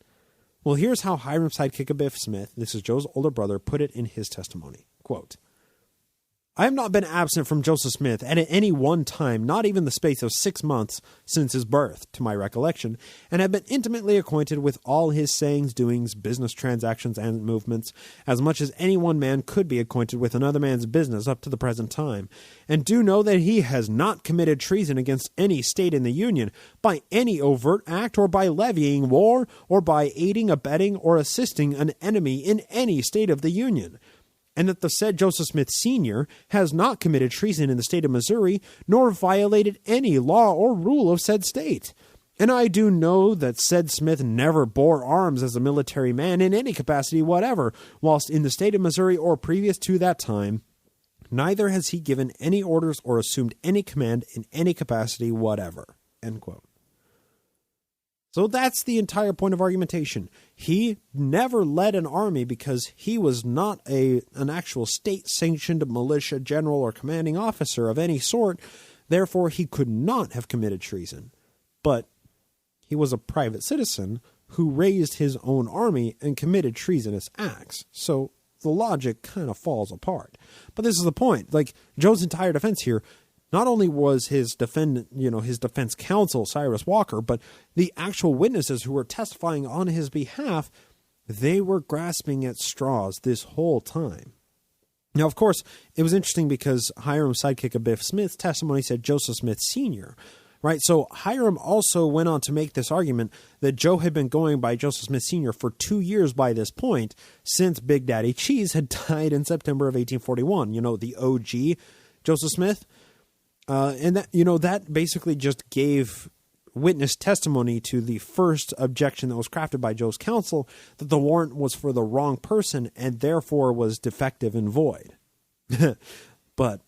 Well, here's how Hiram's sidekick Biff Smith, this is Joe's older brother, put it in his testimony. Quote, I have not been absent from Joseph Smith at any one time, not even the space of 6 months since his birth, to my recollection, and have been intimately acquainted with all his sayings, doings, business transactions, and movements, as much as any one man could be acquainted with another man's business up to the present time, and do know that he has not committed treason against any state in the Union by any overt act, or by levying war, or by aiding, abetting, or assisting an enemy in any state of the Union, and that the said Joseph Smith Sr. has not committed treason in the state of Missouri, nor violated any law or rule of said state. And I do know that said Smith never bore arms as a military man in any capacity whatever, whilst in the state of Missouri or previous to that time, neither has he given any orders or assumed any command in any capacity whatever. End quote. So that's the entire point of argumentation. He never led an army because he was not an actual state-sanctioned militia general or commanding officer of any sort. Therefore, he could not have committed treason. But he was a private citizen who raised his own army and committed treasonous acts. So the logic kind of falls apart. But this is the point. Like, Joe's entire defense here, not only was his his defense counsel, Cyrus Walker, but the actual witnesses who were testifying on his behalf, they were grasping at straws this whole time. Now, of course, it was interesting because Hiram's sidekick Biff Smith's testimony said Joseph Smith Sr., right? So Hiram also went on to make this argument that Joe had been going by Joseph Smith Sr. for 2 years by this point, since Big Daddy Cheese had died in September of 1841. The OG Joseph Smith. And that basically just gave witness testimony to the first objection that was crafted by Joe's counsel, that the warrant was for the wrong person and therefore was defective and void. But,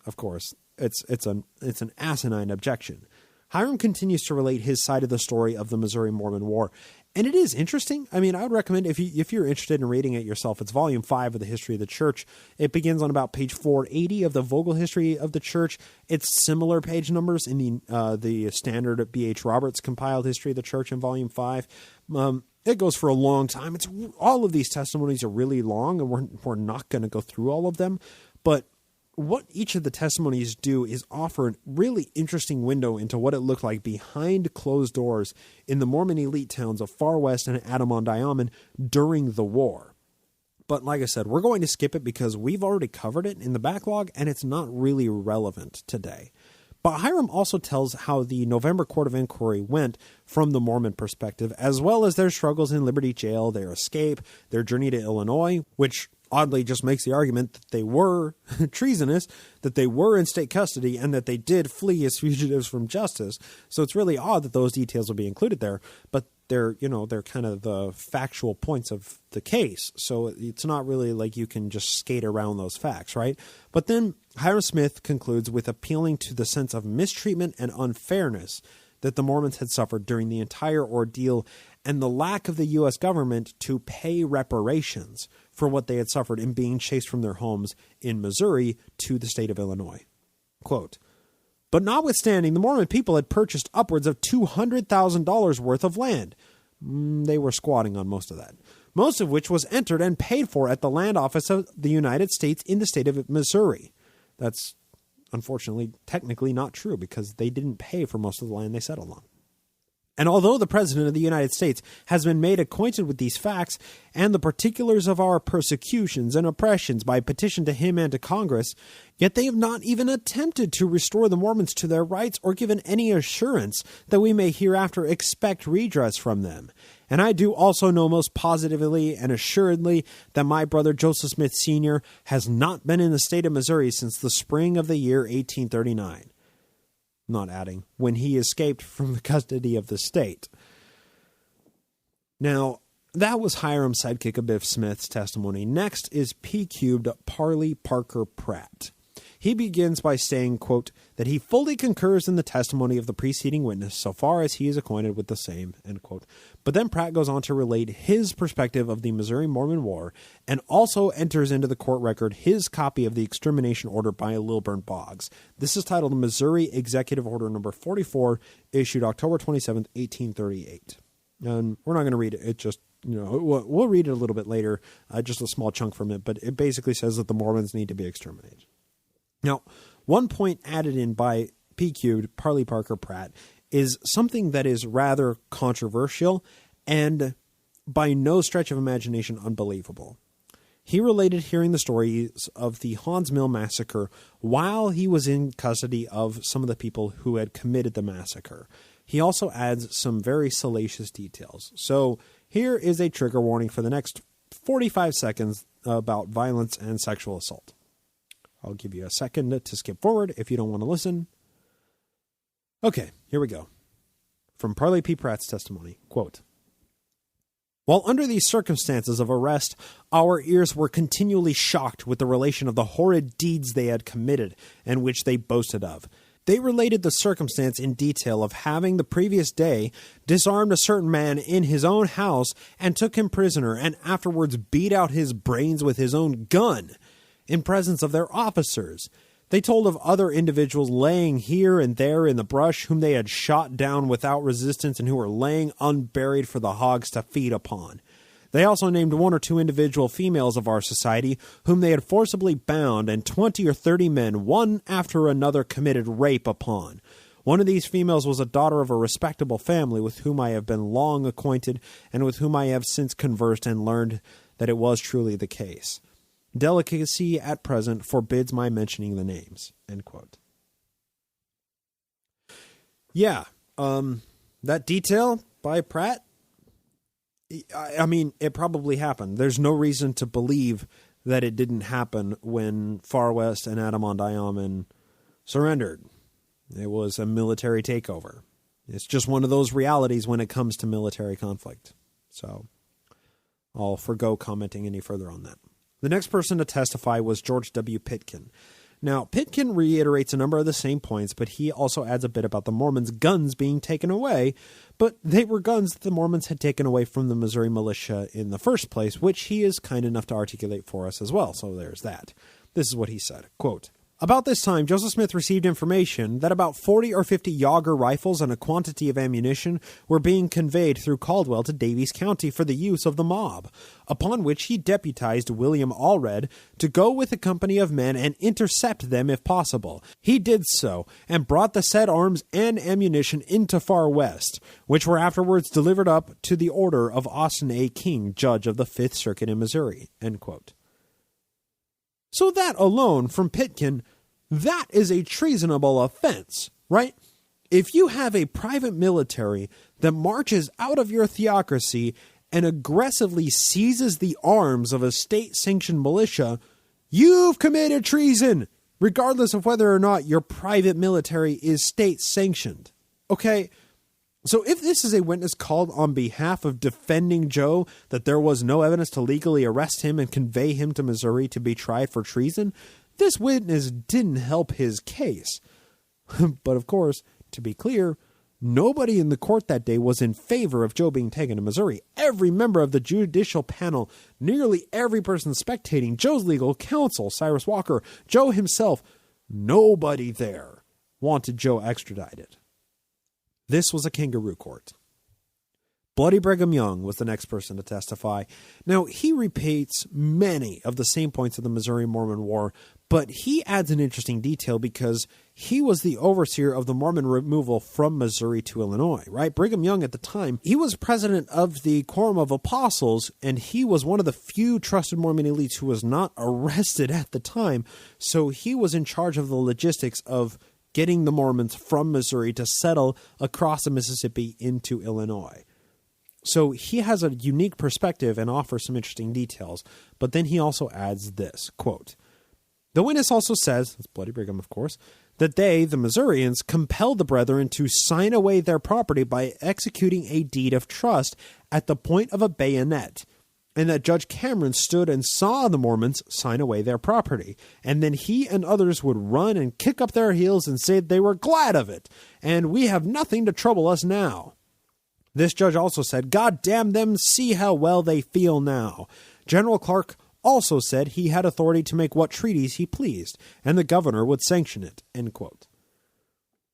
of course, it's an asinine objection. Hiram continues to relate his side of the story of the Missouri Mormon War. And it is interesting. I would recommend, if you're interested in reading it yourself, it's volume 5 of the History of the Church. It begins on about page 480 of the Vogel History of the Church. It's similar page numbers in the standard B.H. Roberts compiled History of the Church in volume 5. It goes for a long time. All of these testimonies are really long, and we're not going to go through all of them. But what each of the testimonies do is offer a really interesting window into what it looked like behind closed doors in the Mormon elite towns of Far West and Adam-on-Diamond during the war. But like I said, we're going to skip it because we've already covered it in the backlog and it's not really relevant today. But Hiram also tells how the November Court of Inquiry went from the Mormon perspective, as well as their struggles in Liberty Jail, their escape, their journey to Illinois, which oddly just makes the argument that they were treasonous, that they were in state custody, and that they did flee as fugitives from justice. So it's really odd that those details will be included there, but they're kind of the factual points of the case. So it's not really like you can just skate around those facts, right? But then Hiram Smith concludes with appealing to the sense of mistreatment and unfairness that the Mormons had suffered during the entire ordeal and the lack of the U.S. government to pay reparations for what they had suffered in being chased from their homes in Missouri to the state of Illinois. Quote, but notwithstanding, the Mormon people had purchased upwards of $200,000 worth of land. They were squatting on most of that, most of which was entered and paid for at the land office of the United States in the state of Missouri. That's unfortunately technically not true because they didn't pay for most of the land they settled on. And although the President of the United States has been made acquainted with these facts and the particulars of our persecutions and oppressions by petition to him and to Congress, yet they have not even attempted to restore the Mormons to their rights or given any assurance that we may hereafter expect redress from them. And I do also know most positively and assuredly that my brother Joseph Smith Sr. has not been in the state of Missouri since the spring of the year 1839. Not adding, when he escaped from the custody of the state. Now, that was Hiram Sidekick of Biff Smith's testimony. Next is P-Cubed Parley Parker Pratt. He begins by saying, quote, that he fully concurs in the testimony of the preceding witness so far as he is acquainted with the same, end quote. But then Pratt goes on to relate his perspective of the Missouri Mormon War and also enters into the court record his copy of the extermination order by Lilburn Boggs. This is titled Missouri Executive Order Number 44, issued October 27th, 1838. And we're not going to read it. It just, we'll read it a little bit later, just a small chunk from it. But it basically says that the Mormons need to be exterminated. Now, one point added in by P-Cubed, Parley Parker Pratt, is something that is rather controversial and by no stretch of imagination unbelievable. He related hearing the stories of the Hans Mill massacre while he was in custody of some of the people who had committed the massacre. He also adds some very salacious details. So here is a trigger warning for the next 45 seconds about violence and sexual assault. I'll give you a second to skip forward if you don't want to listen. Okay, here we go. From Parley P. Pratt's testimony, quote, while under these circumstances of arrest, our ears were continually shocked with the relation of the horrid deeds they had committed and which they boasted of. They related the circumstance in detail of having the previous day disarmed a certain man in his own house and took him prisoner and afterwards beat out his brains with his own gun in presence of their officers. They told of other individuals laying here and there in the brush whom they had shot down without resistance and who were laying unburied for the hogs to feed upon. They also named 1 or 2 individual females of our society whom they had forcibly bound, and 20 or 30 men, one after another, committed rape upon. One of these females was a daughter of a respectable family with whom I have been long acquainted and with whom I have since conversed and learned that it was truly the case. Delicacy at present forbids my mentioning the names, end quote. Yeah, that detail by Pratt, I mean, it probably happened. There's no reason to believe that it didn't happen when Far West and Adam-on-Diamond surrendered. It was a military takeover. It's just one of those realities when it comes to military conflict. So I'll forgo commenting any further on that. The next person to testify was George W. Pitkin. Now, Pitkin reiterates a number of the same points, but he also adds a bit about the Mormons' guns being taken away, but they were guns that the Mormons had taken away from the Missouri militia in the first place, which he is kind enough to articulate for us as well, so there's that. This is what he said, quote, about this time, Joseph Smith received information that about 40 or 50 Yager rifles and a quantity of ammunition were being conveyed through Caldwell to Daviess County for the use of the mob, upon which he deputized William Allred to go with a company of men and intercept them if possible. He did so, and brought the said arms and ammunition into Far West, which were afterwards delivered up to the order of Austin A. King, Judge of the Fifth Circuit in Missouri, end quote. So that alone, from Pitkin, that is a treasonable offense, right? If you have a private military that marches out of your theocracy and aggressively seizes the arms of a state-sanctioned militia, you've committed treason, regardless of whether or not your private military is state-sanctioned. Okay? So if this is a witness called on behalf of defending Joe that there was no evidence to legally arrest him and convey him to Missouri to be tried for treason, this witness didn't help his case. But of course, to be clear, nobody in the court that day was in favor of Joe being taken to Missouri. Every member of the judicial panel, nearly every person spectating, Joe's legal counsel, Cyrus Walker, Joe himself, nobody there wanted Joe extradited. This was a kangaroo court. Bloody Brigham Young was the next person to testify. Now, he repeats many of the same points of the Missouri Mormon War, But he adds an interesting detail because he was the overseer of the Mormon removal from Missouri to Illinois, right? Brigham Young at the time, he was president of the Quorum of Apostles, and he was one of the few trusted Mormon elites who was not arrested at the time. So he was in charge of the logistics of getting the Mormons from Missouri to settle across the Mississippi into Illinois. So he has a unique perspective and offers some interesting details. But then he also adds this, quote, "The witness also says," that's Bloody Brigham, of course, "that they, the Missourians, compelled the brethren to sign away their property by executing a deed of trust at the point of a bayonet, and that Judge Cameron stood and saw the Mormons sign away their property, and then he and others would run and kick up their heels and say they were glad of it, and we have nothing to trouble us now. This judge also said, God damn them, see how well they feel now. General Clark also said he had authority to make what treaties he pleased, and the governor would sanction it," end quote.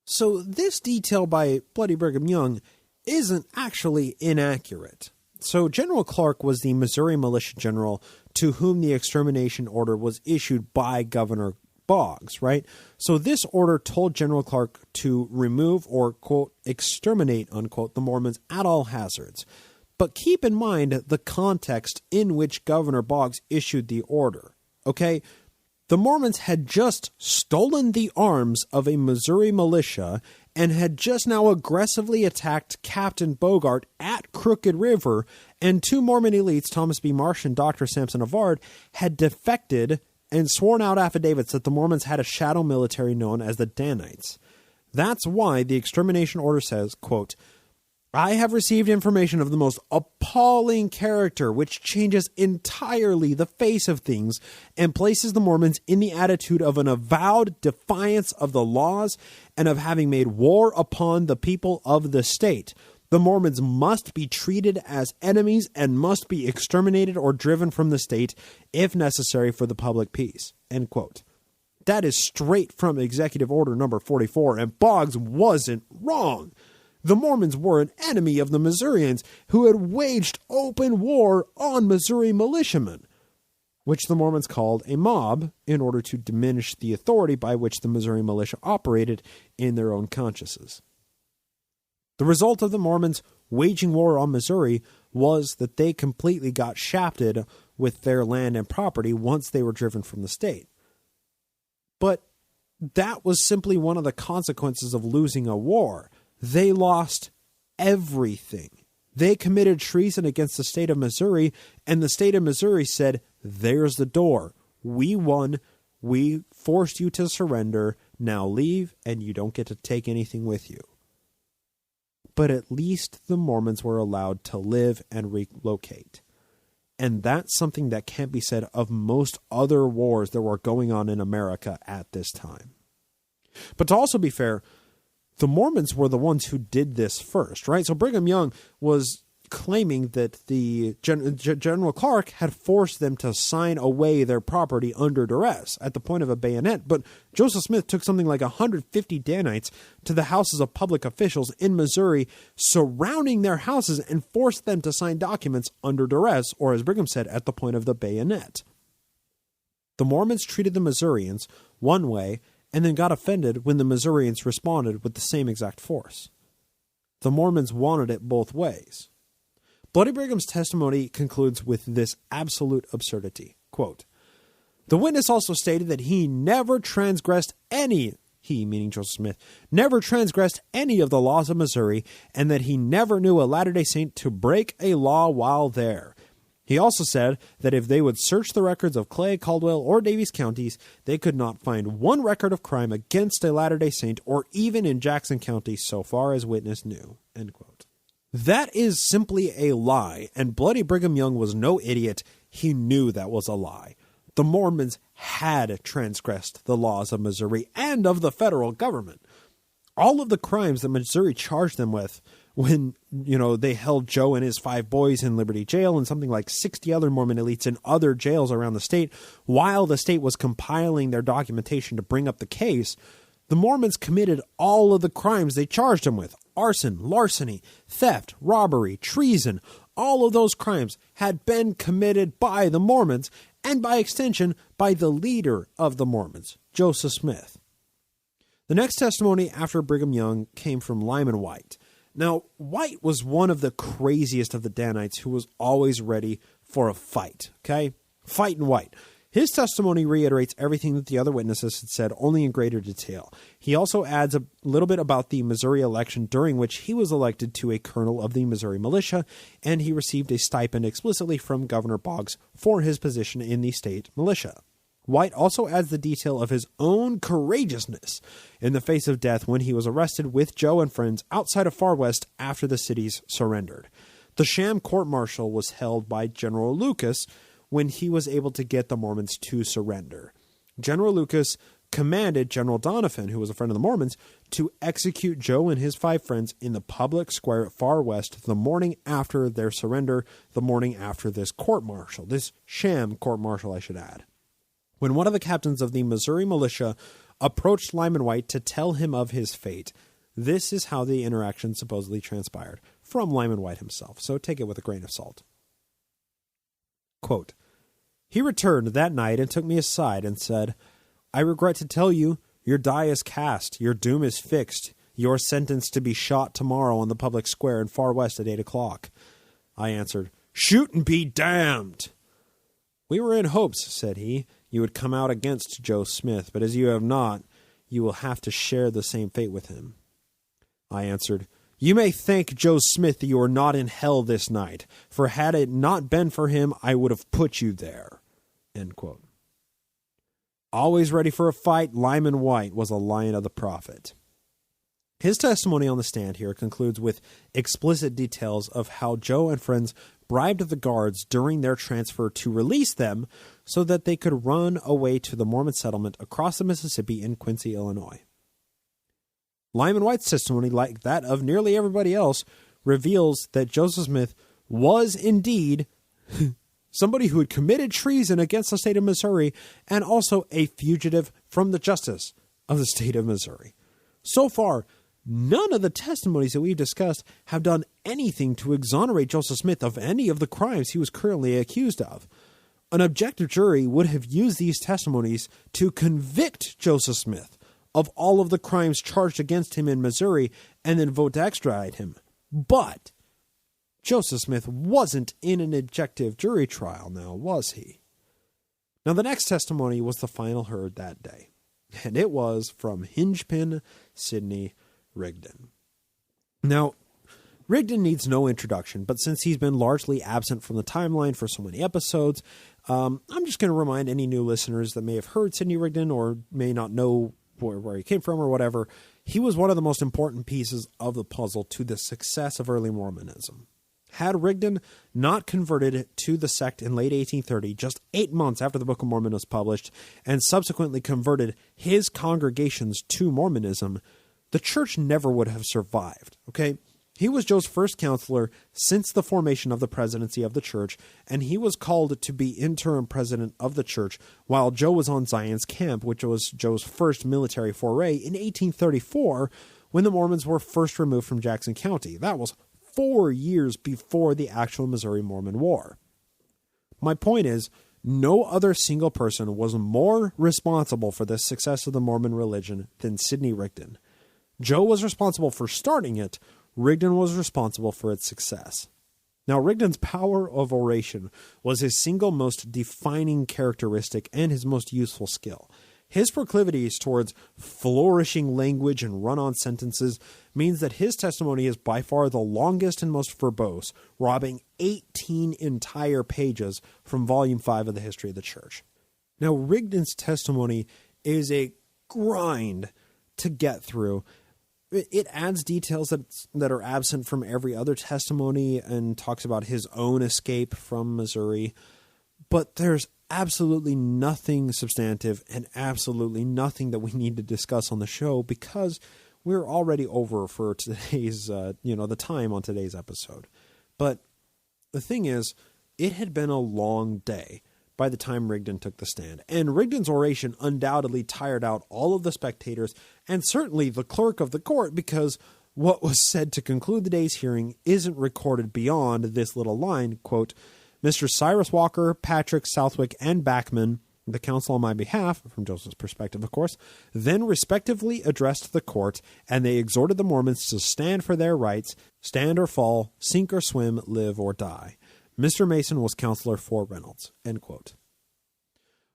So this detail by Bloody Brigham Young isn't actually inaccurate. So General Clark was the Missouri militia general to whom the extermination order was issued by Governor Boggs, right? So this order told General Clark to remove or, quote, exterminate, unquote, the Mormons at all hazards. But keep in mind the context in which Governor Boggs issued the order, okay? The Mormons had just stolen the arms of a Missouri militia and had just now aggressively attacked Captain Bogart at Crooked River, and two Mormon elites, Thomas B. Marsh and Dr. Samson Avard, had defected and sworn out affidavits that the Mormons had a shadow military known as the Danites. That's why the extermination order says, quote, "I have received information of the most appalling character which changes entirely the face of things and places the Mormons in the attitude of an avowed defiance of the laws and of having made war upon the people of the state. The Mormons must be treated as enemies and must be exterminated or driven from the state if necessary for the public peace," end quote. That is straight from Executive Order number 44, and Boggs wasn't wrong. The Mormons were an enemy of the Missourians who had waged open war on Missouri militiamen, which the Mormons called a mob in order to diminish the authority by which the Missouri militia operated in their own consciences. The result of the Mormons waging war on Missouri was that they completely got shafted with their land and property once they were driven from the state. But that was simply one of the consequences of losing a war. They lost everything. They committed treason against the state of Missouri, and the state of Missouri said, "There's the door. We won. We forced you to surrender. Now leave, and you don't get to take anything with you." But at least the Mormons were allowed to live and relocate. And that's something that can't be said of most other wars that were going on in America at this time. But to also be fair, the Mormons were the ones who did this first, right? So Brigham Young was claiming that the General Clark had forced them to sign away their property under duress at the point of a bayonet. But Joseph Smith took something like 150 Danites to the houses of public officials in Missouri, surrounding their houses, and forced them to sign documents under duress, or as Brigham said, at the point of the bayonet. The Mormons treated the Missourians one way and then got offended when the Missourians responded with the same exact force. The Mormons wanted it both ways. Bloody Brigham's testimony concludes with this absolute absurdity. Quote, "The witness also stated that he never transgressed any, he meaning Joseph Smith, never transgressed any of the laws of Missouri, and that he never knew a Latter-day Saint to break a law while there. He also said that if they would search the records of Clay, Caldwell, or Daviess counties, they could not find one record of crime against a Latter-day Saint or even in Jackson County so far as witness knew." End quote. That is simply a lie, and Bloody Brigham Young was no idiot. He knew that was a lie. The Mormons had transgressed the laws of Missouri and of the federal government. All of the crimes that Missouri charged them with when, they held Joe and his 5 boys in Liberty Jail and something like 60 other Mormon elites in other jails around the state, while the state was compiling their documentation to bring up the case, the Mormons committed all of the crimes they charged them with. Arson, larceny, theft, robbery, treason. All of those crimes had been committed by the Mormons, and by extension, by the leader of the Mormons, Joseph Smith. The next testimony after Brigham Young came from Lyman Wight. Now, Wight was one of the craziest of the Danites who was always ready for a fight, okay? Fighting Wight. His testimony reiterates everything that the other witnesses had said, only in greater detail. He also adds a little bit about the Missouri election, during which he was elected to a colonel of the Missouri militia, and he received a stipend explicitly from Governor Boggs for his position in the state militia. Wight also adds the detail of his own courageousness in the face of death when he was arrested with Joe and friends outside of Far West after the cities surrendered. The sham court-martial was held by General Lucas when he was able to get the Mormons to surrender. General Lucas commanded General Doniphan, who was a friend of the Mormons, to execute Joe and his 5 friends in the public square at Far West the morning after their surrender, the morning after this court-martial, this sham court-martial, I should add. When one of the captains of the Missouri militia approached Lyman Wight to tell him of his fate, this is how the interaction supposedly transpired, from Lyman Wight himself, so take it with a grain of salt. Quote, "He returned that night and took me aside and said, 'I regret to tell you, your die is cast, your doom is fixed, you are sentenced to be shot tomorrow on the public square in Far West at 8 o'clock. I answered, 'Shoot and be damned!' 'We were in hopes,' said he, 'you would come out against Joe Smith, but as you have not, you will have to share the same fate with him.' I answered, 'You may thank Joe Smith that you are not in hell this night, for had it not been for him, I would have put you there.'" End quote. Always ready for a fight, Lyman Wight was a lion of the prophet. His testimony on the stand here concludes with explicit details of how Joe and friends bribed the guards during their transfer to release them so that they could run away to the Mormon settlement across the Mississippi in Quincy, Illinois. Lyman Wight's testimony, like that of nearly everybody else, reveals that Joseph Smith was indeed somebody who had committed treason against the state of Missouri and also a fugitive from the justice of the state of Missouri. So far, none of the testimonies that we've discussed have done anything to exonerate Joseph Smith of any of the crimes he was currently accused of. An objective jury would have used these testimonies to convict Joseph Smith of all of the crimes charged against him in Missouri and then vote to extradite him. But Joseph Smith wasn't in an objective jury trial now, was he? Now, the next testimony was the final heard that day, and it was from Hingepin Sidney Rigdon. Now, Rigdon needs no introduction, but since he's been largely absent from the timeline for so many episodes, I'm just going to remind any new listeners that may have heard Sidney Rigdon or may not know where he came from or whatever. He was one of the most important pieces of the puzzle to the success of early Mormonism. Had Rigdon not converted to the sect in late 1830, just 8 months after the Book of Mormon was published, and subsequently converted his congregations to Mormonism, the church never would have survived, okay? He was Joe's first counselor since the formation of the presidency of the church, and he was called to be interim president of the church while Joe was on Zion's camp, which was Joe's first military foray in 1834 when the Mormons were first removed from Jackson County. That was 4 years before the actual Missouri-Mormon War. My point is, no other single person was more responsible for the success of the Mormon religion than Sidney Rigdon. Joe was responsible for starting it. Rigdon was responsible for its success. Now, Rigdon's power of oration was his single most defining characteristic and his most useful skill. His proclivities towards flourishing language and run-on sentences means that his testimony is by far the longest and most verbose, robbing 18 entire pages from Volume 5 of the History of the Church. Now, Rigdon's testimony is a grind to get through. It adds details that are absent from every other testimony and talks about his own escape from Missouri. But there's absolutely nothing substantive and absolutely nothing that we need to discuss on the show because we're already over for today's, the time on today's episode. But the thing is, it had been a long day by the time Rigdon took the stand, and Rigdon's oration undoubtedly tired out all of the spectators and certainly the clerk of the court because what was said to conclude the day's hearing isn't recorded beyond this little line, quote, Mr. Cyrus Walker, Patrick, Southwick, and Backman, the counsel on my behalf, from Joseph's perspective, of course, then respectively addressed the court, and they exhorted the Mormons to stand for their rights, stand or fall, sink or swim, live or die. Mr. Mason was counselor for Reynolds. End quote.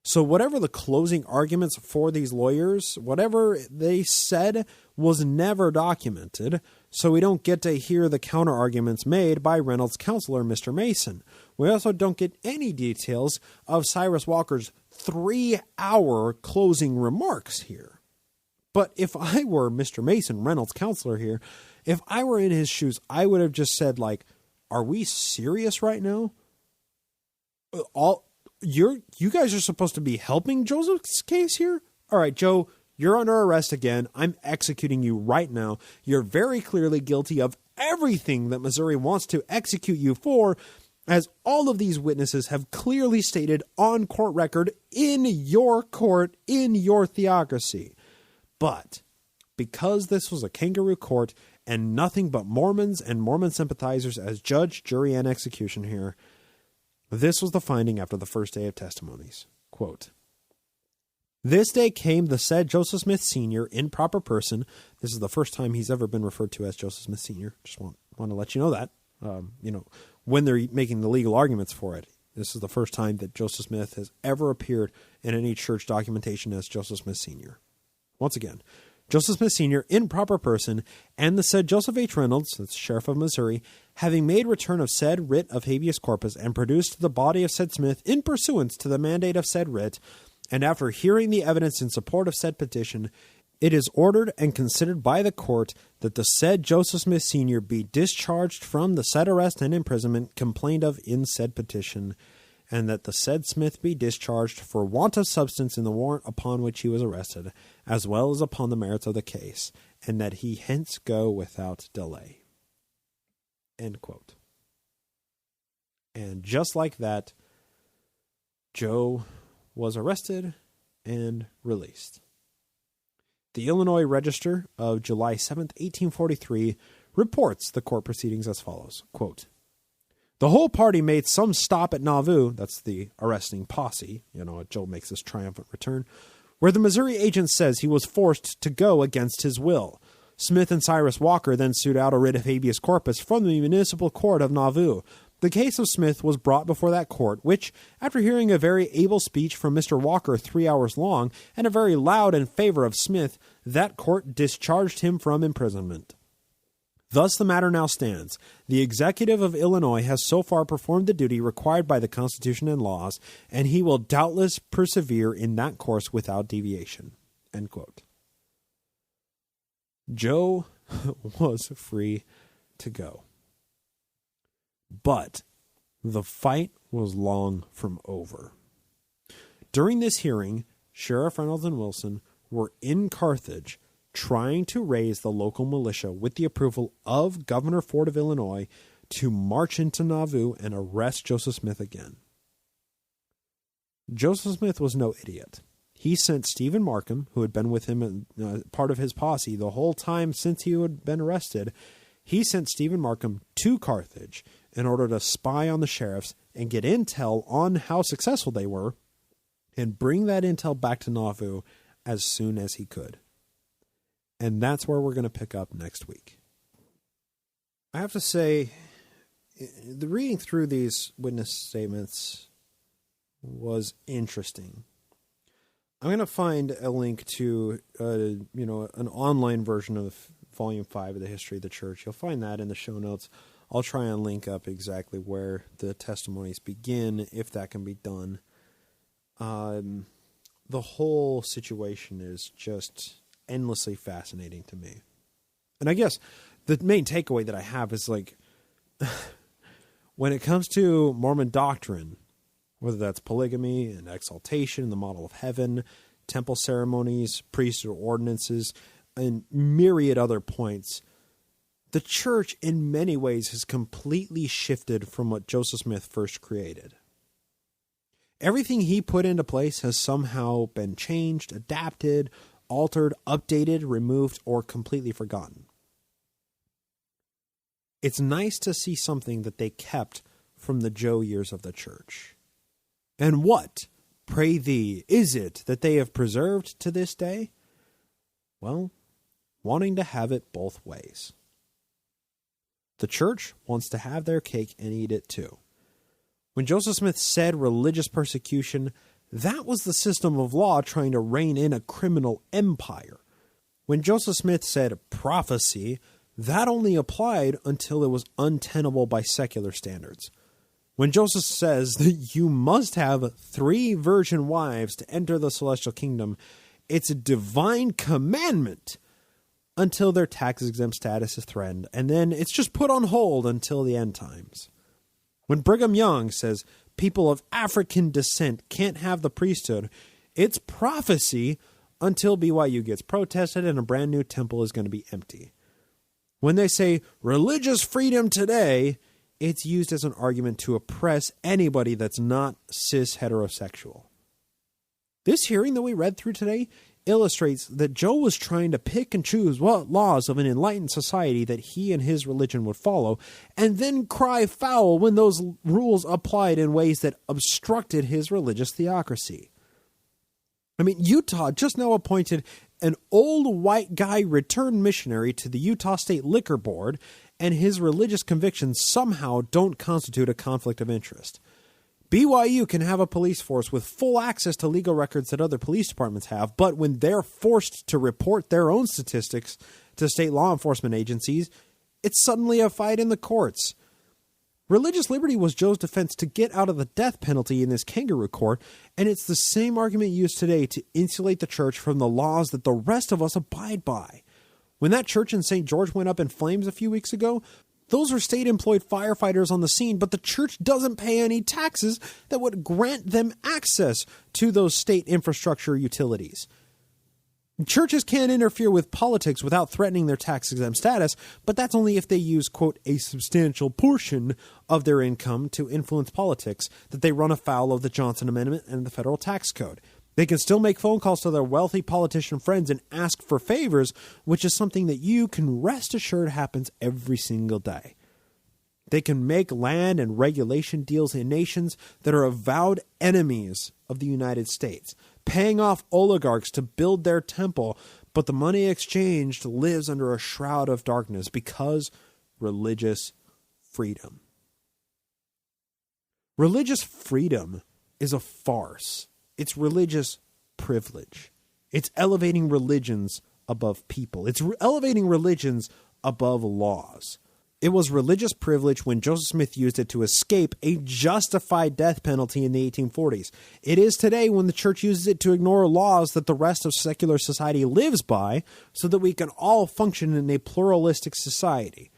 So whatever the closing arguments for these lawyers, whatever they said was never documented, so we don't get to hear the counter-arguments made by Reynolds' counselor, Mr. Mason. We also don't get any details of Cyrus Walker's 3-hour closing remarks here. But if I were Mr. Mason, Reynolds' counselor here, if I were in his shoes, I would have just said, like, are we serious right now? You guys are supposed to be helping Joseph's case here? All right, Joe, you're under arrest again. I'm executing you right now. You're very clearly guilty of everything that Missouri wants to execute you for, as all of these witnesses have clearly stated on court record in your court, in your theocracy. But because this was a kangaroo court and nothing but Mormons and Mormon sympathizers as judge, jury, and execution here, this was the finding after the first day of testimonies. Quote, "This day came the said Joseph Smith Sr. in proper person." This is the first time he's ever been referred to as Joseph Smith Sr. Just want to let you know that. When they're making the legal arguments for it, this is the first time that Joseph Smith has ever appeared in any church documentation as Joseph Smith Sr. Once again, Joseph Smith Sr. in proper person, and the said Joseph H. Reynolds, that's Sheriff of Missouri, having made return of said writ of habeas corpus and produced the body of said Smith in pursuance to the mandate of said writ, and after hearing the evidence in support of said petition, it is ordered and considered by the court that the said Joseph Smith Sr. be discharged from the said arrest and imprisonment complained of in said petition, and that the said Smith be discharged for want of substance in the warrant upon which he was arrested, as well as upon the merits of the case, and that he hence go without delay. End quote. And just like that, Joe was arrested and released. The Illinois Register of July 7th, 1843, reports the court proceedings as follows. Quote, "The whole party made some stop at Nauvoo," that's the arresting posse, Joe makes his triumphant return, "where the Missouri agent says he was forced to go against his will. Smith and Cyrus Walker then sued out a writ of habeas corpus from the Municipal Court of Nauvoo. The case of Smith was brought before that court, which, after hearing a very able speech from Mr. Walker 3 hours long, and a very loud in favor of Smith, that court discharged him from imprisonment. Thus the matter now stands. The executive of Illinois has so far performed the duty required by the Constitution and laws, and he will doubtless persevere in that course without deviation." End quote. Joe was free to go. But the fight was long from over. During this hearing, Sheriff Reynolds and Wilson were in Carthage trying to raise the local militia with the approval of Governor Ford of Illinois to march into Nauvoo and arrest Joseph Smith again. Joseph Smith was no idiot. He sent Stephen Markham, who had been with him, part of his posse, the whole time since he had been arrested. He sent Stephen Markham to Carthage in order to spy on the sheriffs and get intel on how successful they were and bring that intel back to Nauvoo as soon as he could. And that's where we're going to pick up next week. I have to say, the reading through these witness statements was interesting. I'm going to find a link to, an online version of Volume 5 of the History of the Church. You'll find that in the show notes. I'll try and link up exactly where the testimonies begin, if that can be done. The whole situation is just endlessly fascinating to me. And I guess the main takeaway that I have is, like, when it comes to Mormon doctrine, whether that's polygamy and exaltation, the model of heaven, temple ceremonies, priesthood ordinances, and myriad other points, the church in many ways has completely shifted from what Joseph Smith first created. Everything he put into place has somehow been changed, adapted, altered, updated, removed, or completely forgotten. It's nice to see something that they kept from the Joe years of the church. And what, pray thee, is it that they have preserved to this day? Well, wanting to have it both ways. The church wants to have their cake and eat it too. When Joseph Smith said religious persecution, that was the system of law trying to rein in a criminal empire. When Joseph Smith said prophecy, that only applied until it was untenable by secular standards. When Joseph says that you must have 3 virgin wives to enter the celestial kingdom, it's a divine commandment until their tax-exempt status is threatened, and then it's just put on hold until the end times. When Brigham Young says people of African descent can't have the priesthood, it's prophecy until BYU gets protested and a brand new temple is going to be empty. When they say religious freedom today, it's used as an argument to oppress anybody that's not cis heterosexual. This hearing that we read through today illustrates that Joe was trying to pick and choose what laws of an enlightened society that he and his religion would follow, and then cry foul when those rules applied in ways that obstructed his religious theocracy. I mean, Utah just now appointed an old white guy returned missionary to the Utah State Liquor Board, and his religious convictions somehow don't constitute a conflict of interest. BYU can have a police force with full access to legal records that other police departments have, but when they're forced to report their own statistics to state law enforcement agencies, it's suddenly a fight in the courts. Religious liberty was Joe's defense to get out of the death penalty in this kangaroo court, and it's the same argument used today to insulate the church from the laws that the rest of us abide by. When that church in St. George went up in flames a few weeks ago, those were state-employed firefighters on the scene, but the church doesn't pay any taxes that would grant them access to those state infrastructure utilities. Churches can't interfere with politics without threatening their tax-exempt status, but that's only if they use, quote, a substantial portion of their income to influence politics, that they run afoul of the Johnson Amendment and the federal tax code. They can still make phone calls to their wealthy politician friends and ask for favors, which is something that you can rest assured happens every single day. They can make land and regulation deals in nations that are avowed enemies of the United States, paying off oligarchs to build their temple, but the money exchanged lives under a shroud of darkness because religious freedom. Religious freedom is a farce. It's religious privilege. It's elevating religions above people. It's elevating religions above laws. It was religious privilege when Joseph Smith used it to escape a justified death penalty in the 1840s. It is today when the church uses it to ignore laws that the rest of secular society lives by so that we can all function in a pluralistic society.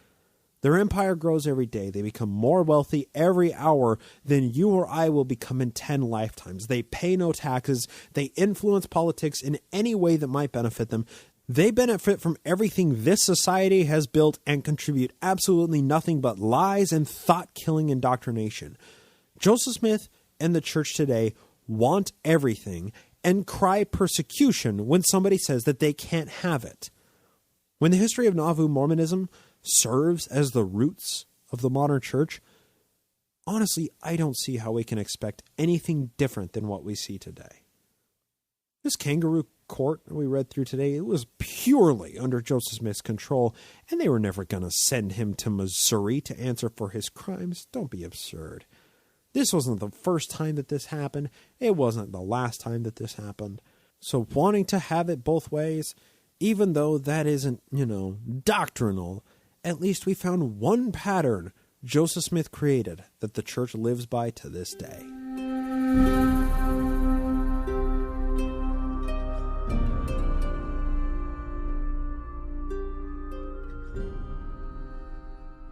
Their empire grows every day. They become more wealthy every hour than you or I will become in 10 lifetimes. They pay no taxes. They influence politics in any way that might benefit them. They benefit from everything this society has built and contribute absolutely nothing but lies and thought-killing indoctrination. Joseph Smith and the church today want everything and cry persecution when somebody says that they can't have it. When the history of Nauvoo Mormonism serves as the roots of the modern church, honestly, I don't see how we can expect anything different than what we see today. This kangaroo court that we read through today, it was purely under Joseph Smith's control, and they were never going to send him to Missouri to answer for his crimes. Don't be absurd. This wasn't the first time that this happened. It wasn't the last time that this happened. So wanting to have it both ways, even though that isn't, doctrinal, at least we found one pattern Joseph Smith created that the church lives by to this day.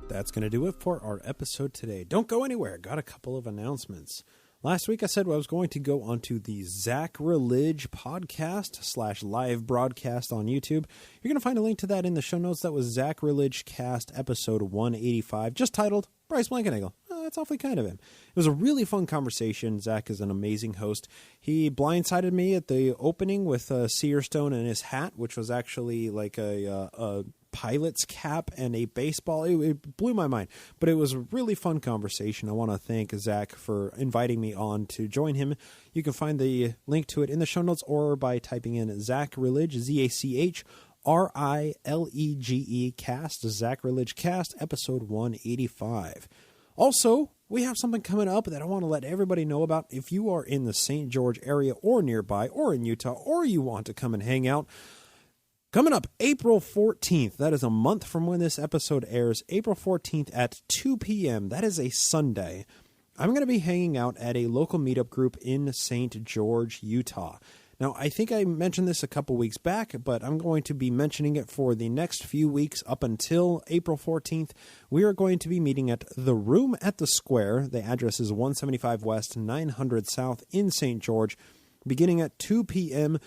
That's going to do it for our episode today. Don't go anywhere. Got a couple of announcements. Last week I said I was going to go onto the Zach Religion podcast / live broadcast on YouTube. You're going to find a link to that in the show notes. That was Zach Religion cast episode 185, just titled Bryce Blankenagel. That's awfully kind of him. It was a really fun conversation. Zach is an amazing host. He blindsided me at the opening with a seer stone in his hat, which was actually like a pilot's cap and a baseball. It blew my mind, but it was a really fun conversation. I want to thank Zach for inviting me on to join him. You can find the link to it in the show notes or by typing in Zachrilege, ZACHRILEGE cast, Zachrilege cast, episode 185. Also, we have something coming up that I want to let everybody know about. If you are in the St. George area or nearby or in Utah or you want to come and hang out, coming up April 14th, that is a month from when this episode airs, April 14th at 2 p.m., that is a Sunday, I'm going to be hanging out at a local meetup group in St. George, Utah. Now, I think I mentioned this a couple weeks back, but I'm going to be mentioning it for the next few weeks up until April 14th. We are going to be meeting at The Room at the Square. The address is 175 West, 900 South in St. George, beginning at 2 p.m.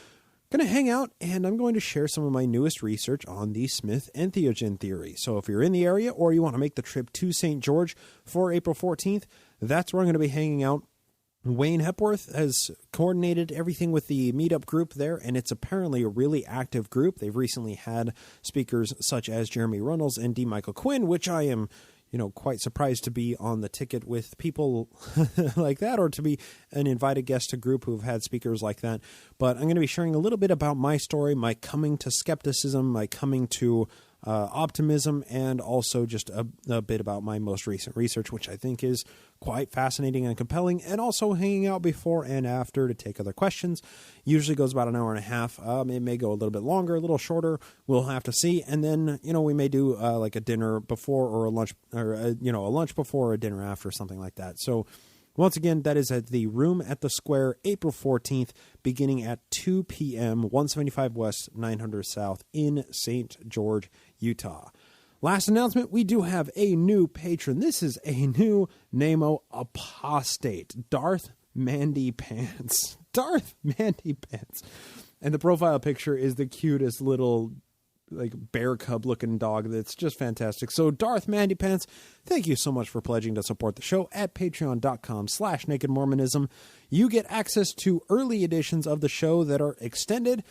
Going to hang out, and I'm going to share some of my newest research on the Smith entheogen theory. So if you're in the area or you want to make the trip to St. George for April 14th, that's where I'm going to be hanging out. Wayne Hepworth has coordinated everything with the meetup group there, and it's apparently a really active group. They've recently had speakers such as Jeremy Runnels and D. Michael Quinn, which I am, quite surprised to be on the ticket with people like that, or to be an invited guest to group who have had speakers like that. But I'm going to be sharing a little bit about my story, my coming to skepticism, my coming to optimism, and also just a bit about my most recent research, which I think is quite fascinating and compelling, and also hanging out before and after to take other questions. Usually goes about an hour and a half. It may go a little bit longer, a little shorter. We'll have to see. And then, we may do like a dinner before or a lunch, or a lunch before or a dinner after, something like that. So once again, that is at the Room at the Square, April 14th, beginning at 2 p.m., 175 West, 900 South in St. George, Utah. Last announcement, we do have a new patron. This is a new Nemo apostate, Darth Mandy Pants. Darth Mandy Pants. And the profile picture is the cutest little bear cub looking dog that's just fantastic. So Darth Mandy Pants, thank you so much for pledging to support the show at patreon.com/nakedmormonism. You get access to early editions of the show that are extended,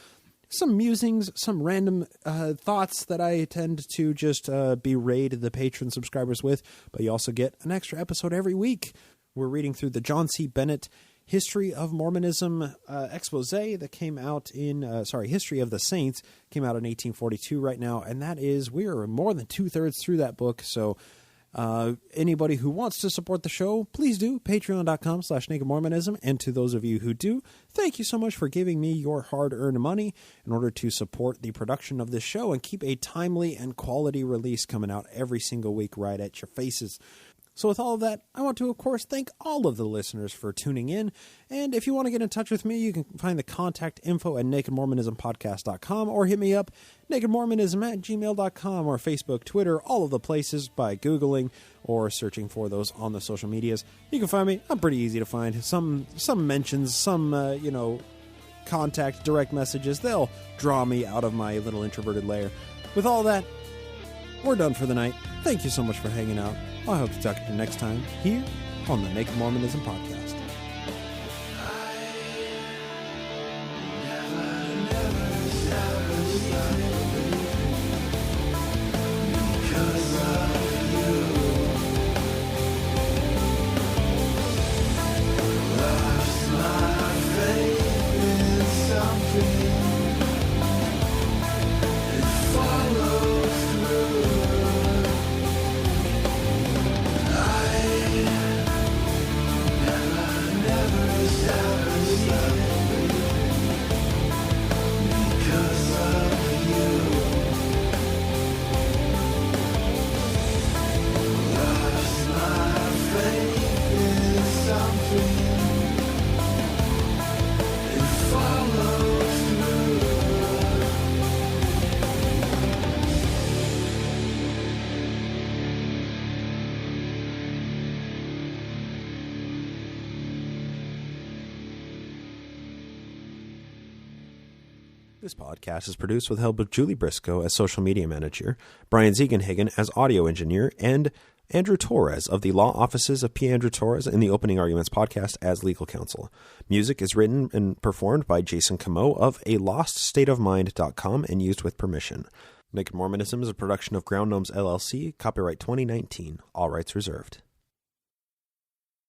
some musings, some random thoughts that I tend to just berate the patron subscribers with, but you also get an extra episode every week. We're reading through the John C. Bennett History of Mormonism expose that came out in, History of the Saints, came out in 1842 right now, and we are more than 2/3 through that book, so anybody who wants to support the show, please do, patreon.com/nakedmormonism, and to those of you who do, thank you so much for giving me your hard-earned money in order to support the production of this show and keep a timely and quality release coming out every single week right at your faces. So with all of that, I want to, of course, thank all of the listeners for tuning in. And if you want to get in touch with me, you can find the contact info at nakedmormonismpodcast.com or hit me up, nakedmormonism@gmail.com, or Facebook, Twitter, all of the places by Googling or searching for those on the social medias. You can find me. I'm pretty easy to find. Some mentions, some, contact, direct messages, they'll draw me out of my little introverted lair. With all that, we're done for the night. Thank you so much for hanging out. I hope to talk to you next time here on the Naked Mormonism Podcast. This podcast is produced with the help of Julie Briscoe as social media manager, Brian Ziegenhagen as audio engineer, and Andrew Torres of the law offices of P. Andrew Torres in the Opening Arguments podcast as legal counsel. Music is written and performed by Jason Camo of aloststateofmind.com and used with permission. Naked Mormonism is a production of Ground Gnomes LLC, copyright 2019, all rights reserved.